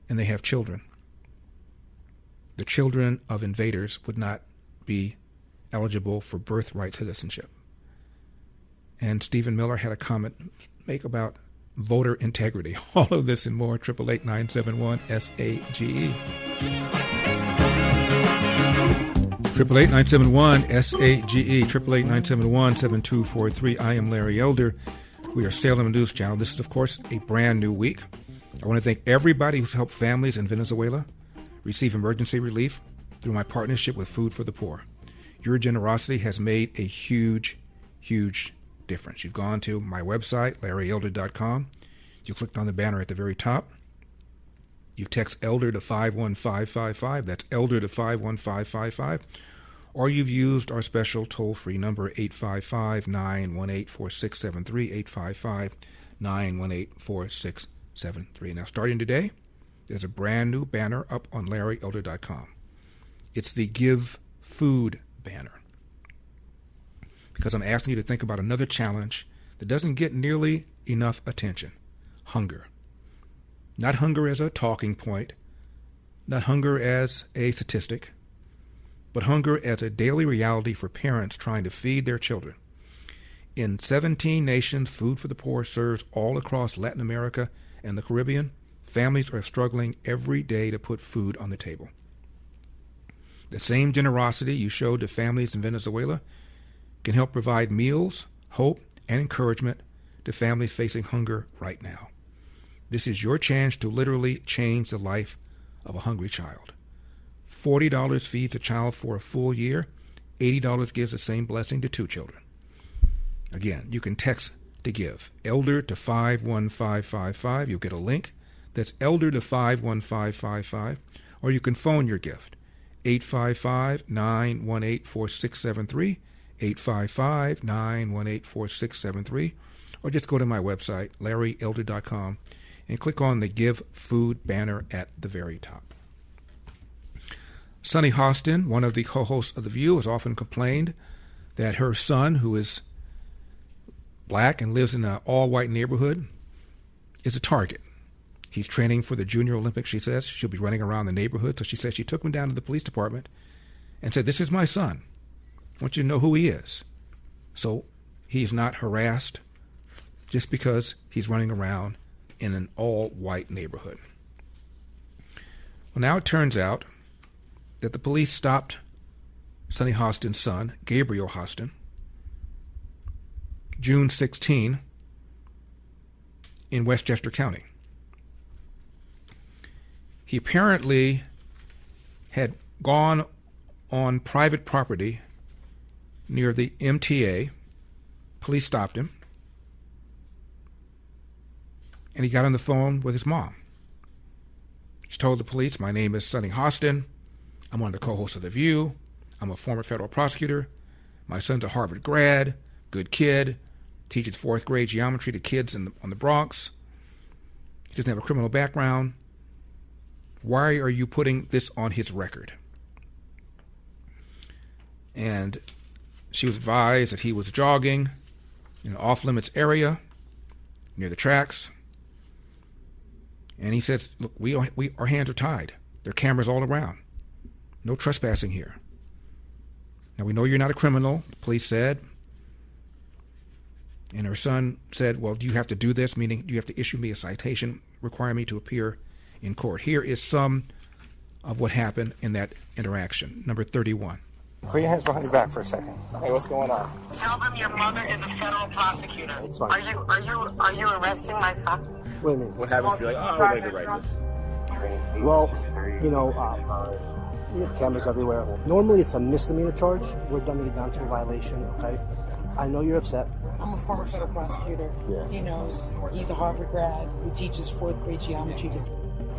and they have children, the children of invaders would not be eligible for birthright citizenship. And Stephen Miller had a comment make about voter integrity. All of this and more, 888-971-SAGE. 888-971-SAGE, 888-971-7243. I am Larry Elder. We are Salem News Channel. This is, of course, a brand new week. I want to thank everybody who's helped families in Venezuela receive emergency relief through my partnership with Food for the Poor. Your generosity has made a huge, huge difference. You've gone to my website, LarryElder.com. You clicked on the banner at the very top. You've texted Elder to 51555. That's Elder to 51555. Or you've used our special toll-free number, 855-918-4673, 855-918-4673. Now, starting today, there's a brand new banner up on LarryElder.com. It's the Give Food banner. Because I'm asking you to think about another challenge that doesn't get nearly enough attention. Hunger. Not hunger as a talking point, not hunger as a statistic, but hunger as a daily reality for parents trying to feed their children. In 17 nations, Food for the Poor serves all across Latin America and the Caribbean. Families are struggling every day to put food on the table. The same generosity you showed to families in Venezuela can help provide meals, hope, and encouragement to families facing hunger right now. This is your chance to literally change the life of a hungry child. $40 feeds a child for a full year. $80 gives the same blessing to 2 children. Again, you can text to give. Elder to 51555. You'll get a link. That's Elder to 51555. Or you can phone your gift. 855-918-4673. 855-918-4673. Or just go to my website, LarryElder.com, and click on the Give Food banner at the very top. Sunny Hostin, one of the co-hosts of The View, has often complained that her son, who is black and lives in an all-white neighborhood, is a target. He's training for the Junior Olympics, she says. She'll be running around the neighborhood. So she says she took him down to the police department and said, "This is my son. I want you to know who he is." So he's not harassed just because he's running around in an all-white neighborhood. Well, now it turns out that the police stopped Sunny Hostin's son, Gabriel Hostin, June 16 in Westchester County. He apparently had gone on private property near the MTA. Police stopped him, and he got on the phone with his mom. She told the police, "My name is Sunny Hostin. I'm one of the co-hosts of The View. I'm a former federal prosecutor. My son's a Harvard grad, good kid, teaches 4th grade geometry to kids on the Bronx. He doesn't have a criminal background. Why are you putting this on his record?" And she was advised that he was jogging in an off-limits area near the tracks. And he says, "Look, our hands are tied. There are cameras all around. No trespassing here. Now, we know you're not a criminal," the police said. And her son said, "Well, do you have to do this? Meaning, do you have to issue me a citation, require me to appear in court?" Here is some of what happened in that interaction. Number 31. Put your hands behind your back for a second. Hey, what's going on? Tell them your mother is a federal prosecutor. It's fine. Are you arresting my son? What do you mean? What happens if you're like, we're ready to write this? Well, we have cameras everywhere. Normally, it's a misdemeanor charge. We're dumbing it down to a violation, okay? I know you're upset. I'm a former federal prosecutor. Yeah. He knows. He's a Harvard grad who teaches fourth grade geometry to his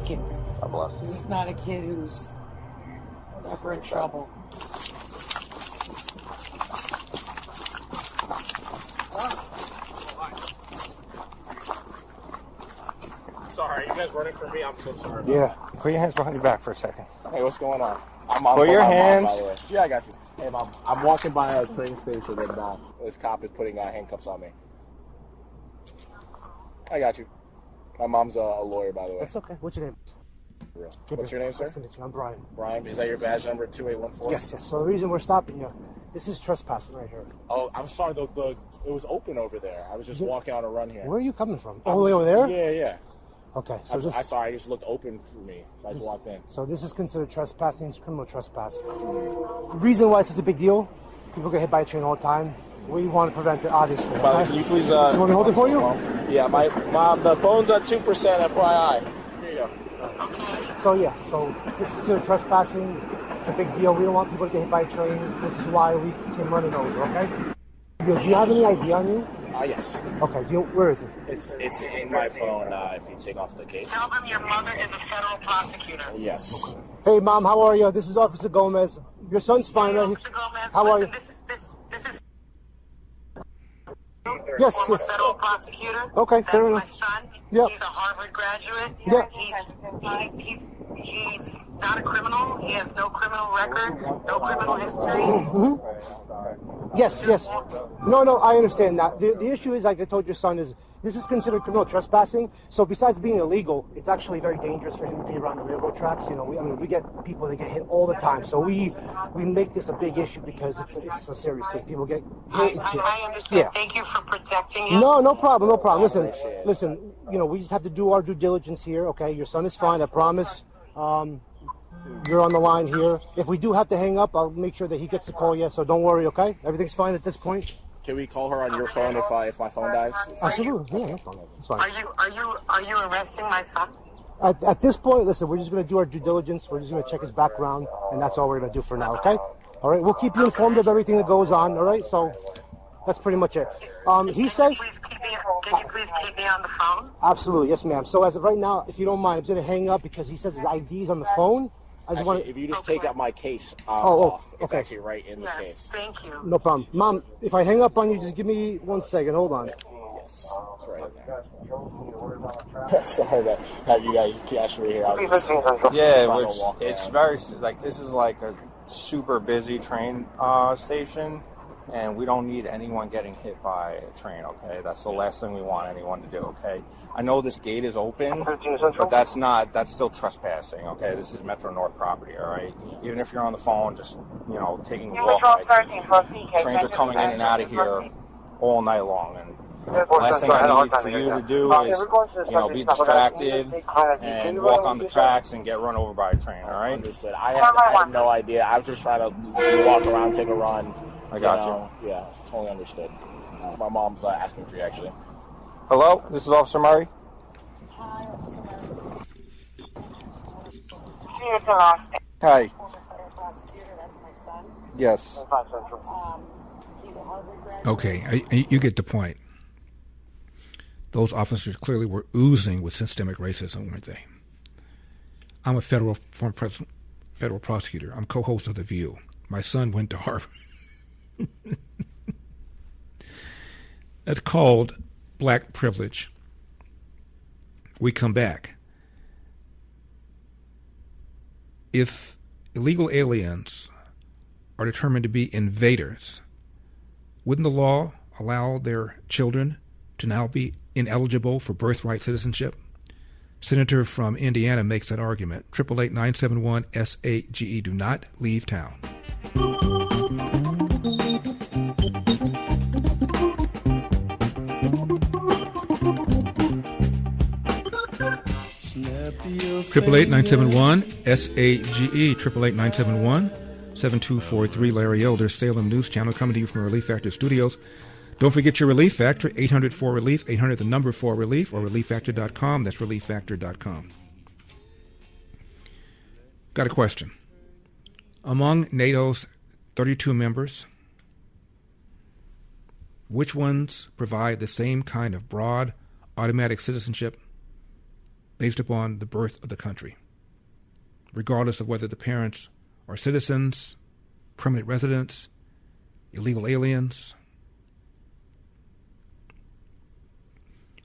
kids. God bless. He's not a kid who's ever in trouble. Sorry, you guys running for me? I'm so sorry. Yeah. Put your hands behind your back for a second. Hey, what's going on? Put your hands. Mom, by the way. Yeah, I got you. Hey, Mom. I'm walking by a train station and this cop is putting handcuffs on me. I got you. My mom's a lawyer, by the way. That's okay. What's your name? Real. What's your name, sir? I'm Brian. Brian, is that your badge number 2814? Yes. So the reason we're stopping you, this is trespassing right here. Oh, I'm sorry. It was open over there. I was just walking on a run here. Where are you coming from? All the way over there? Yeah. Okay. So I'm sorry. I just looked open for me, so I just walked in. So this is considered trespassing. It's criminal trespass. The reason why it's such a big deal, people get hit by a train all the time. We want to prevent it, obviously. Okay? Can you please... you want me to hold it for you? Yeah, my mom, the phone's at 2%, FYI. Here you go. So this is considered trespassing. It's a big deal. We don't want people to get hit by a train, which is why we came running over, okay? Do you have any ID on you? Yes. Okay, where is it? It's in my phone, if you take off the case. Tell them your mother is a federal prosecutor. Yes. Okay. Hey, Mom, how are you? This is Officer Gomez. Your son's fine, right? Officer Gomez, how are you? This is Yes. former federal prosecutor. Okay, fair enough. That's my son. Yep. He's a Harvard graduate. Yeah. He's not a criminal. He has no criminal record, no criminal history. Mm-hmm. Yes. No, I understand that. The issue is, like I told your son, is this is considered criminal trespassing. So besides being illegal, it's actually very dangerous for him to be around the railroad tracks. You know, we get people that get hit all the time. So we make this a big issue because it's a serious thing. People get hit. I understand. Yeah. Thank you for protecting him. No problem. Listen. You know, we just have to do our due diligence here. Okay, your son is fine. I promise. You're on the line here. If we do have to hang up, I'll make sure that he gets a call. Yeah, so don't worry. Okay, everything's fine at this point. Can we call her on your phone if my phone dies? Absolutely. Yeah, no problem. It's fine. Are you arresting my son? At this point, listen, we're just going to do our due diligence. We're just going to check his background, and that's all we're going to do for now. Okay. All right. We'll keep you informed of everything that goes on. All right. So that's pretty much it. He says. Can you please keep me on the phone? Absolutely. Yes, ma'am. So as of right now, if you don't mind, I'm going to hang up because he says his ID's on the phone. If you just take out my case off, it's okay. actually right in the case. Thank you. No problem. Mom, if I hang up on you, just give me 1 second. Hold on. Yes, it's right in there. Sorry to have you guys catch me here. It's very, this is like a super busy train station. And we don't need anyone getting hit by a train, okay? That's the last thing we want anyone to do, okay? I know this gate is open, but that's still trespassing, okay? This is Metro North property, all right? Even if you're on the phone, just, taking a walk. Trains are coming in and out of here all night long. And the last thing I need for you to do is, be distracted and walk on the tracks and get run over by a train, all right? Understood. I had no idea. I was just trying to walk around, take a run. I got you. Yeah, totally understood. My mom's asking for you, actually. Hello, this is Officer Murray. Hi, Officer Hi. That's my son. Yes. He's a Harvard graduate. Okay, you get the point. Those officers clearly were oozing with systemic racism, weren't they? I'm a former federal prosecutor. I'm co-host of The View. My son went to Harvard. That's called black privilege. We come back. If illegal aliens are determined to be invaders, wouldn't the law allow their children to now be ineligible for birthright citizenship? Senator from Indiana makes that argument. 888-971-SAGE. Do not leave town. Triple 8-971-SAGE, 888-971-7243. Larry Elder, Salem News Channel, coming to you from Relief Factor Studios. Don't forget your Relief Factor, 800-4-RELIEF, 800-4-RELIEF, or ReliefFactor.com. That's ReliefFactor.com. Got a question. Among NATO's 32 members, Which ones provide the same kind of broad, automatic citizenship based upon the birth of the country, regardless of whether the parents are citizens, permanent residents, illegal aliens?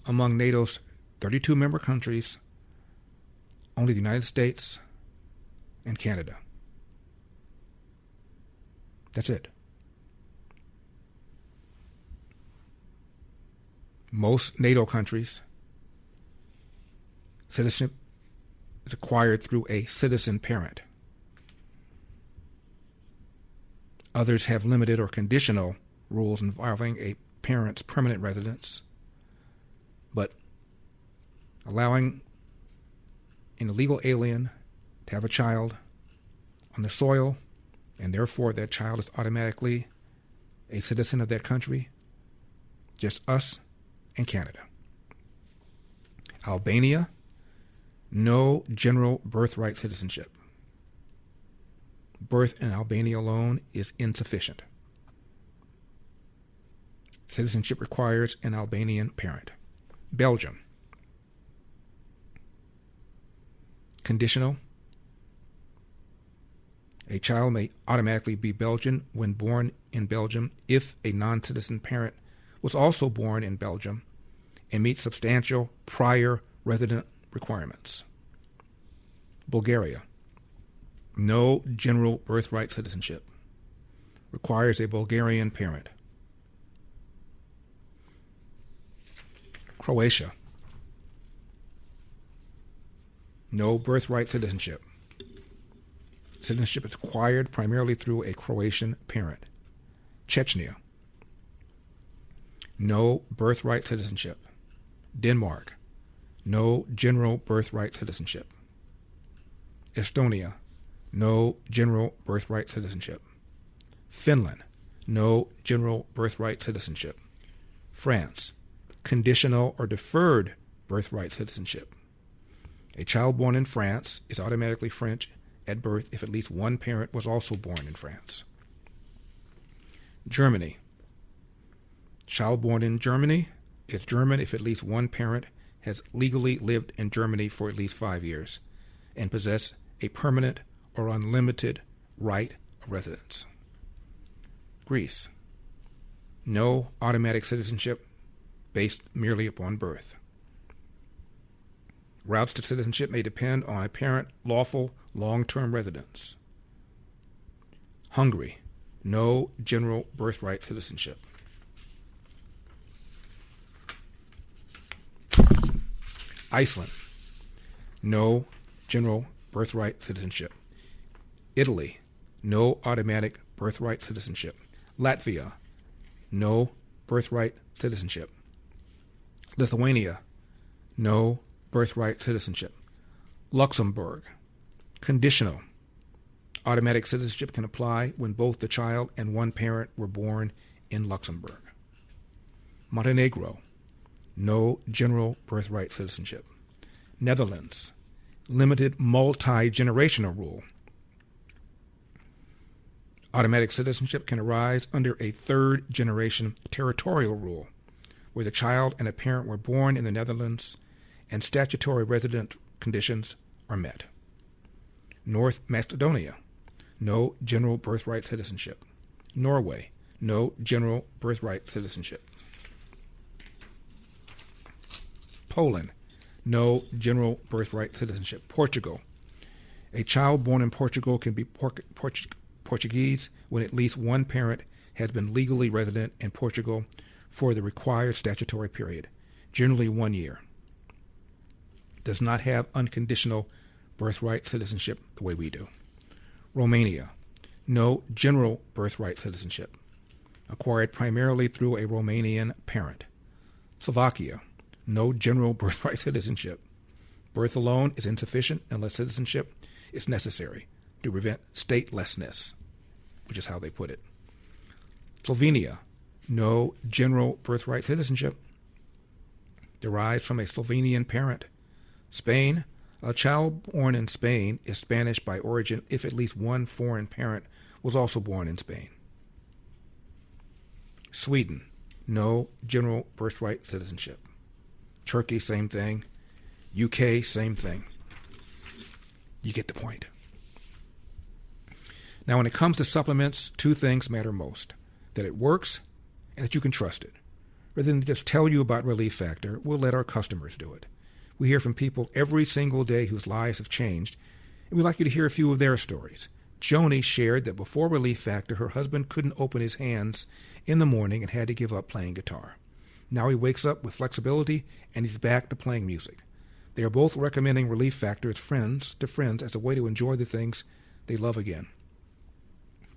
Among NATO's 32 member countries, only the United States and Canada. That's it. Most NATO countries, citizenship is acquired through a citizen parent. Others have limited or conditional rules involving a parent's permanent residence, but allowing an illegal alien to have a child on the soil, and therefore that child is automatically a citizen of that country, just us and Canada. Albania, no general birthright citizenship. Birth in Albania alone is insufficient. Citizenship requires an Albanian parent. Belgium, conditional. A child may automatically be Belgian when born in Belgium if a non-citizen parent was also born in Belgium and meets substantial prior resident requirements. Bulgaria, no general birthright citizenship. Requires a Bulgarian parent. Croatia, no birthright citizenship. Citizenship is acquired primarily through a Croatian parent. Chechnya, no birthright citizenship. Denmark, no general birthright citizenship. Estonia, no general birthright citizenship. Finland, no general birthright citizenship. France, conditional or deferred birthright citizenship. A child born in France is automatically French at birth if at least one parent was also born in France. Germany, child born in Germany is German if at least one parent has legally lived in Germany for at least 5 years and possess a permanent or unlimited right of residence. Greece, no automatic citizenship based merely upon birth. Routes to citizenship may depend on a parent lawful long-term residence. Hungary, no general birthright citizenship. Iceland, no general birthright citizenship. Italy, no automatic birthright citizenship. Latvia, no birthright citizenship. Lithuania, no birthright citizenship. Luxembourg, conditional. Automatic citizenship can apply when both the child and one parent were born in Luxembourg. Montenegro, no general birthright citizenship. Netherlands, limited multi-generational rule. Automatic citizenship can arise under a third-generation territorial rule, where the child and a parent were born in the Netherlands and statutory resident conditions are met. North Macedonia, no general birthright citizenship. Norway, no general birthright citizenship. Poland, no general birthright citizenship. Portugal, a child born in Portugal can be Portuguese when at least one parent has been legally resident in Portugal for the required statutory period, generally 1 year. Does not have unconditional birthright citizenship the way we do. Romania, no general birthright citizenship. Acquired primarily through a Romanian parent. Slovakia, no general birthright citizenship. Birth alone is insufficient unless citizenship is necessary to prevent statelessness, which is how they put it. Slovenia, no general birthright citizenship. Derives from a Slovenian parent. Spain, a child born in Spain is Spanish by origin if at least one foreign parent was also born in Spain. Sweden, No general birthright citizenship. Turkey, same thing. UK, same thing. You get the point. Now, when it comes to supplements, two things matter most: that it works and that you can trust it. Rather than just tell you about Relief Factor, we'll let our customers do it. We hear from people every single day whose lives have changed, and we'd like you to hear a few of their stories. Joni shared that before Relief Factor, her husband couldn't open his hands in the morning and had to give up playing guitar. Now he wakes up with flexibility, and he's back to playing music. They are both recommending Relief Factor to friends as a way to enjoy the things they love again.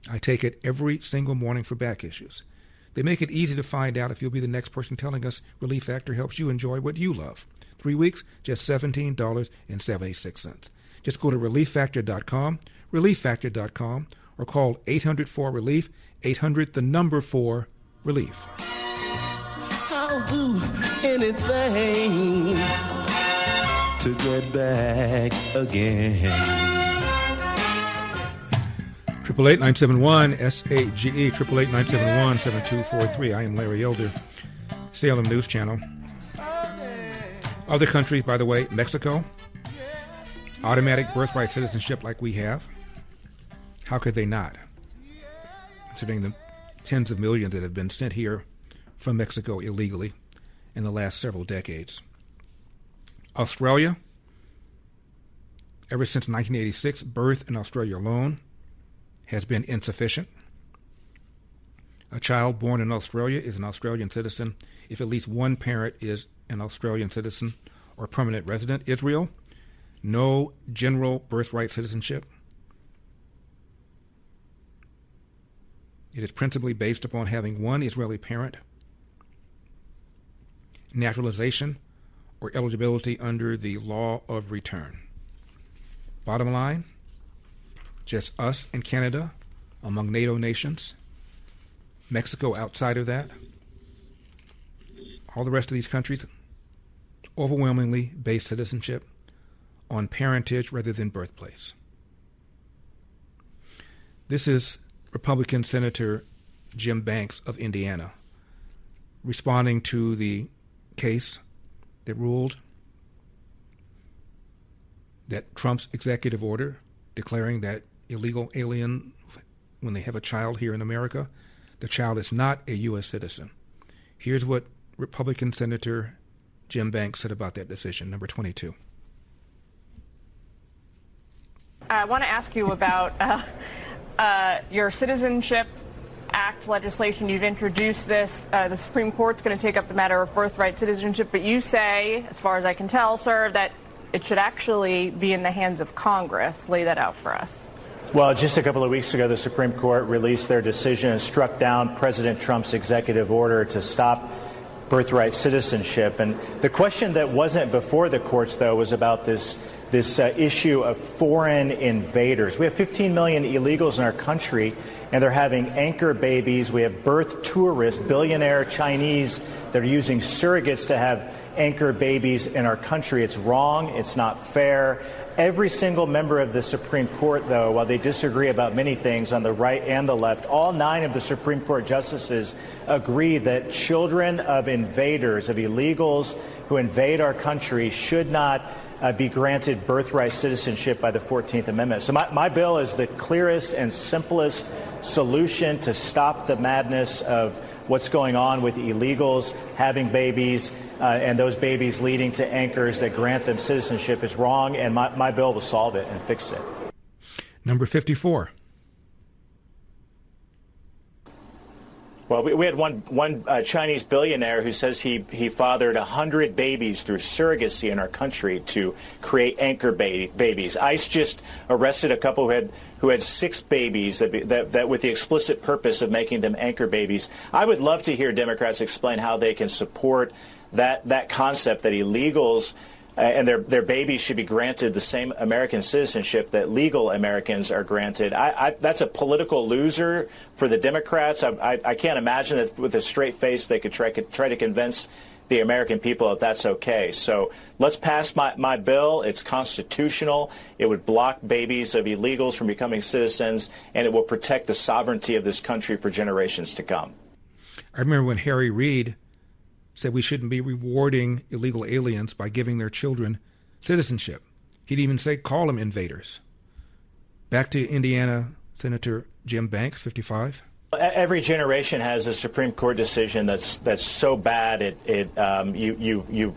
I take it every single morning for back issues. They make it easy to find out if you'll be the next person telling us Relief Factor helps you enjoy what you love. 3 weeks, just $17.76. Just go to ReliefFactor.com, ReliefFactor.com, or call 800-4-RELIEF, 800-4-RELIEF. I'll do anything to get back again. 888-971-SAGE, 888-971-7243. I am Larry Elder, Salem News Channel. Other countries, by the way, Mexico, automatic birthright citizenship like we have. How could they not? Considering the tens of millions that have been sent here from Mexico illegally in the last several decades. Australia, ever since 1986, birth in Australia alone has been insufficient. A child born in Australia is an Australian citizen if at least one parent is an Australian citizen or permanent resident. Israel, no general birthright citizenship. It is principally based upon having one Israeli parent. Naturalization or eligibility under the law of return. Bottom line, just us and Canada among NATO nations. Mexico outside of that. All the rest of these countries overwhelmingly base citizenship on parentage rather than birthplace. This is Republican Senator Jim Banks of Indiana responding to the case that ruled that Trump's executive order declaring that illegal alien, when they have a child here in America, the child is not a U.S. citizen. Here's what Republican Senator Jim Banks said about that decision, number 22. I want to ask you about your Citizenship Act legislation. You've introduced this. The Supreme Court's going to take up the matter of birthright citizenship, but you say, as far as I can tell, sir, that it should actually be in the hands of Congress. Lay that out for us. Well, just a couple of weeks ago, the Supreme Court released their decision and struck down President Trump's executive order to stop birthright citizenship. And the question that wasn't before the courts, though, was about this issue of foreign invaders. We have 15 million illegals in our country, and they're having anchor babies. We have birth tourists, billionaire Chinese that are using surrogates to have anchor babies in our country. It's wrong. It's not fair. Every single member of the Supreme Court, though, while they disagree about many things on the right and the left, all 9 of the Supreme Court justices agree that children of invaders, of illegals who invade our country, should not be granted birthright citizenship by the 14th Amendment. So my bill is the clearest and simplest solution to stop the madness of what's going on with illegals having babies and those babies leading to anchors that grant them citizenship is wrong, and my bill will solve it and fix it. Number 54. Well, we had one Chinese billionaire who says he fathered 100 babies through surrogacy in our country to create anchor babies. ICE just arrested a couple who had 6 babies that with the explicit purpose of making them anchor babies. I would love to hear Democrats explain how they can support that concept that illegals and their babies should be granted the same American citizenship that legal Americans are granted. That's a political loser for the Democrats. I can't imagine that with a straight face they could try to convince the American people that that's okay. So let's pass my bill. It's constitutional. It would block babies of illegals from becoming citizens, and it will protect the sovereignty of this country for generations to come. I remember when Harry Reid said we shouldn't be rewarding illegal aliens by giving their children citizenship. He'd even say call them invaders. Back to Indiana Senator Jim Banks, 55. Every generation has a Supreme Court decision that's so bad you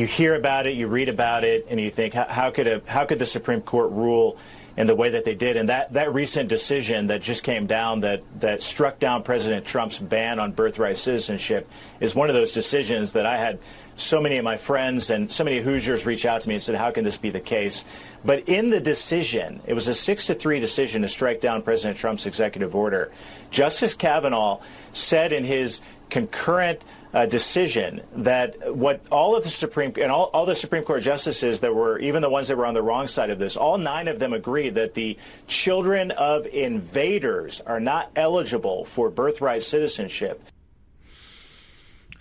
hear about it, you read about it, and you think how could the Supreme Court rule in the way that they did? And that recent decision that just came down that struck down President Trump's ban on birthright citizenship is one of those decisions that I had so many of my friends and so many Hoosiers reach out to me and said, how can this be the case? But in the decision, it was a 6-3 decision to strike down President Trump's executive order. Justice Kavanaugh said in his concurrent decision that what all of the Supreme and all the Supreme Court justices that were, even the ones that were on the wrong side of this, all 9 of them agreed that the children of invaders are not eligible for birthright citizenship.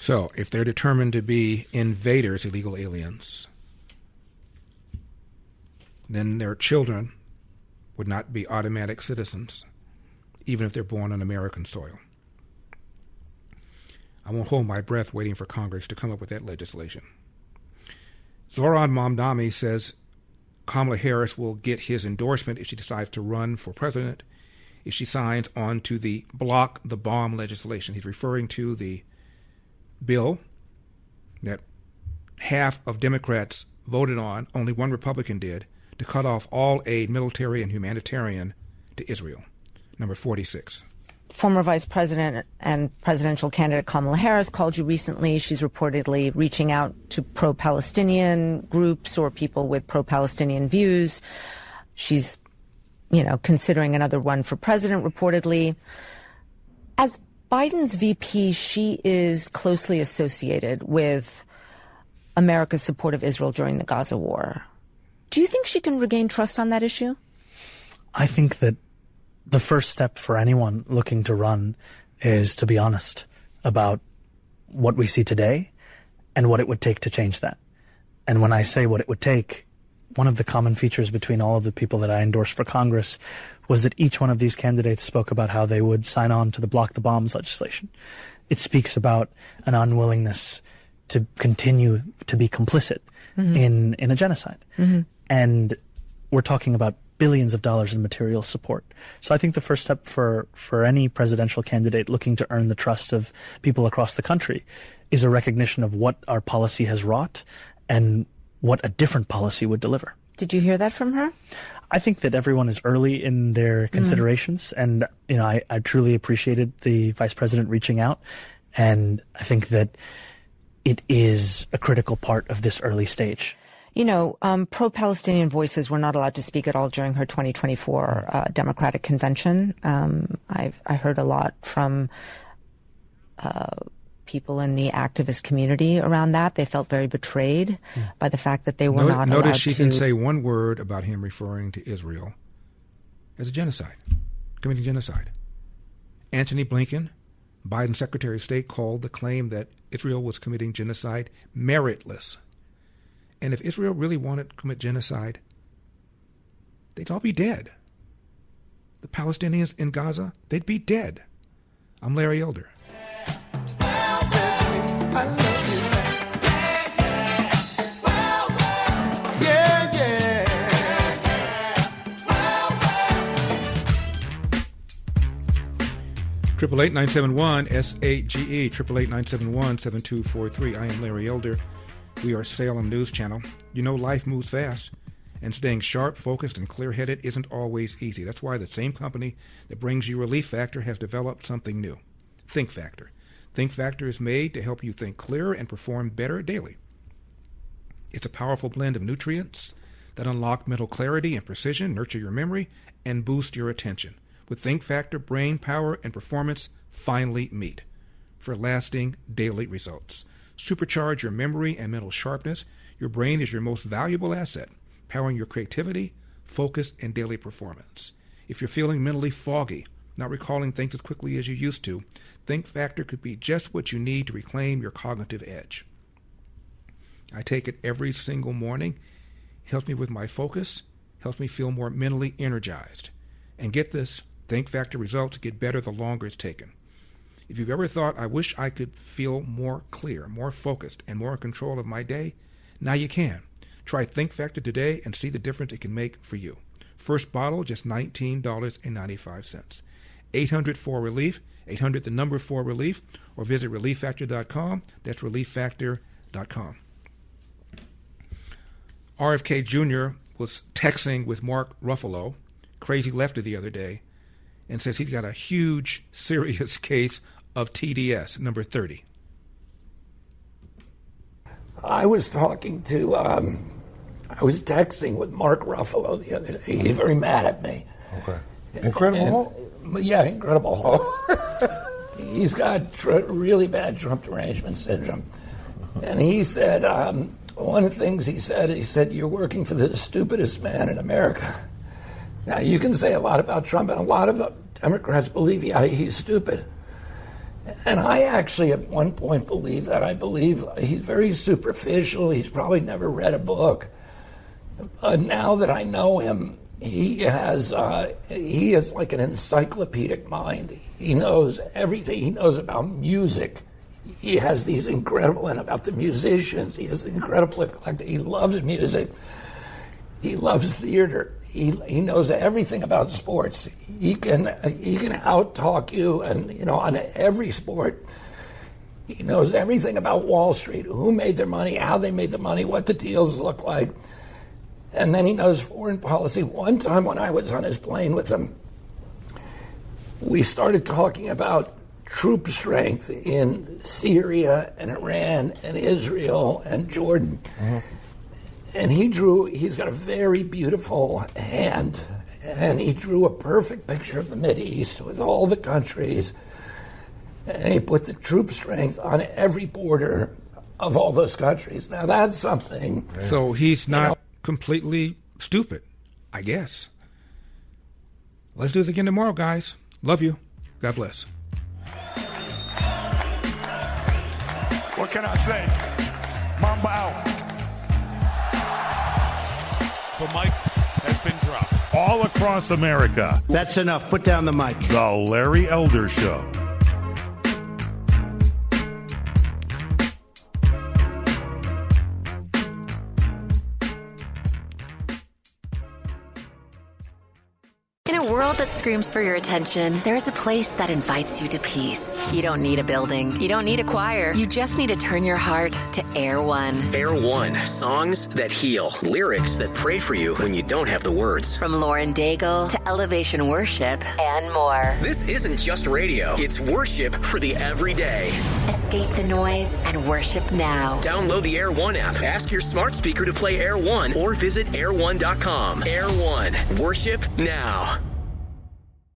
So, if they're determined to be invaders, illegal aliens, then their children would not be automatic citizens, even if they're born on American soil. I won't hold my breath waiting for Congress to come up with that legislation. Zoran Mamdani says Kamala Harris will get his endorsement if she decides to run for president, if she signs on to the block the bomb legislation. He's referring to the bill that half of Democrats voted on, only one Republican did, to cut off all aid, military and humanitarian, to Israel. Number 46. Former Vice President and presidential candidate Kamala Harris called you recently. She's reportedly reaching out to pro-Palestinian groups or people with pro-Palestinian views. She's, considering another run for president, reportedly. As Biden's VP, she is closely associated with America's support of Israel during the Gaza war. Do you think she can regain trust on that issue? I think that the first step for anyone looking to run is to be honest about what we see today and what it would take to change that. And when I say what it would take, one of the common features between all of the people that I endorsed for Congress was that each one of these candidates spoke about how they would sign on to the Block the Bombs legislation. It speaks about an unwillingness to continue to be complicit in a genocide. And we're talking about billions of dollars in material support. So I think the first step for any presidential candidate looking to earn the trust of people across the country is a recognition of what our policy has wrought and what a different policy would deliver. Did you hear that from her? I think that everyone is early in their considerations, and I truly appreciated the vice president reaching out, and I think that it is a critical part of this early stage. Pro-Palestinian voices were not allowed to speak at all during her 2024 Democratic convention. I heard a lot from people in the activist community around that. They felt very betrayed by the fact that they were not allowed to. Notice she can say one word about him referring to Israel as a genocide, committing genocide. Antony Blinken, Biden's Secretary of State, called the claim that Israel was committing genocide meritless. And if Israel really wanted to commit genocide, they'd all be dead. The Palestinians in Gaza, they'd be dead. I'm Larry Elder. Triple 8-971 SAGE 888-971-7243. I am Larry Elder. We are Salem News Channel. Life moves fast, and staying sharp, focused, and clear-headed isn't always easy. That's why the same company that brings you Relief Factor has developed something new, Think Factor. Think Factor is made to help you think clearer and perform better daily. It's a powerful blend of nutrients that unlock mental clarity and precision, nurture your memory, and boost your attention. With Think Factor, brain power and performance finally meet for lasting daily results. Supercharge your memory and mental sharpness. Your brain is your most valuable asset, powering your creativity, focus, and daily performance. If you're feeling mentally foggy, not recalling things as quickly as you used to, Think Factor could be just what you need to reclaim your cognitive edge. I take it every single morning. It helps me with my focus, helps me feel more mentally energized. And get this, Think Factor results get better the longer it's taken. If you've ever thought, I wish I could feel more clear, more focused, and more in control of my day, now you can. Try Think Factor today and see the difference it can make for you. First bottle, just $19.95. 800-4-RELIEF, 800 the number 4-RELIEF, or visit ReliefFactor.com. That's ReliefFactor.com. RFK Jr. was texting with Mark Ruffalo, crazy lefty, the other day, and says he's got a huge, serious case of TDS, number 30. I was texting with Mark Ruffalo the other day. He's very mad at me. Okay. Incredible. Yeah, Incredible. He's got really bad Trump derangement syndrome. And he said, one of the things he said, you're working for the stupidest man in America. Now, you can say a lot about Trump, and a lot of Democrats believe he's stupid. And I actually at one point believed that. I believe he's very superficial. He's probably never read a book. But now that I know him, he is like an encyclopedic mind. He knows everything. He knows about music. He has these incredible, and about the musicians, he has incredible eclectic. He loves music. He loves theater. He knows everything about sports. He can out-talk you, and on every sport. He knows everything about Wall Street, who made their money, how they made the money, what the deals look like. And then he knows foreign policy. One time when I was on his plane with him, we started talking about troop strength in Syria and Iran and Israel and Jordan. Mm-hmm. And he's got a very beautiful hand, and he drew a perfect picture of the Mideast with all the countries, and he put the troop strength on every border of all those countries. Now that's something. So he's not completely stupid, I guess. Let's do this again tomorrow, guys. Love you. God bless. What can I say? Mamba out. The mic has been dropped. All across America. That's enough. Put down the mic. The Larry Elder Show. In a world that screams for your attention, there's a place that invites you to peace. You don't need a building. You don't need a choir. You just need to turn your heart to Air One. Air One. Songs that heal. Lyrics that pray for you when you don't have the words. From Lauren Daigle to Elevation Worship and more. This isn't just radio. It's worship for the everyday. Escape the noise and worship now. Download the Air One app. Ask your smart speaker to play Air One or visit air1.com. Air One. Worship now.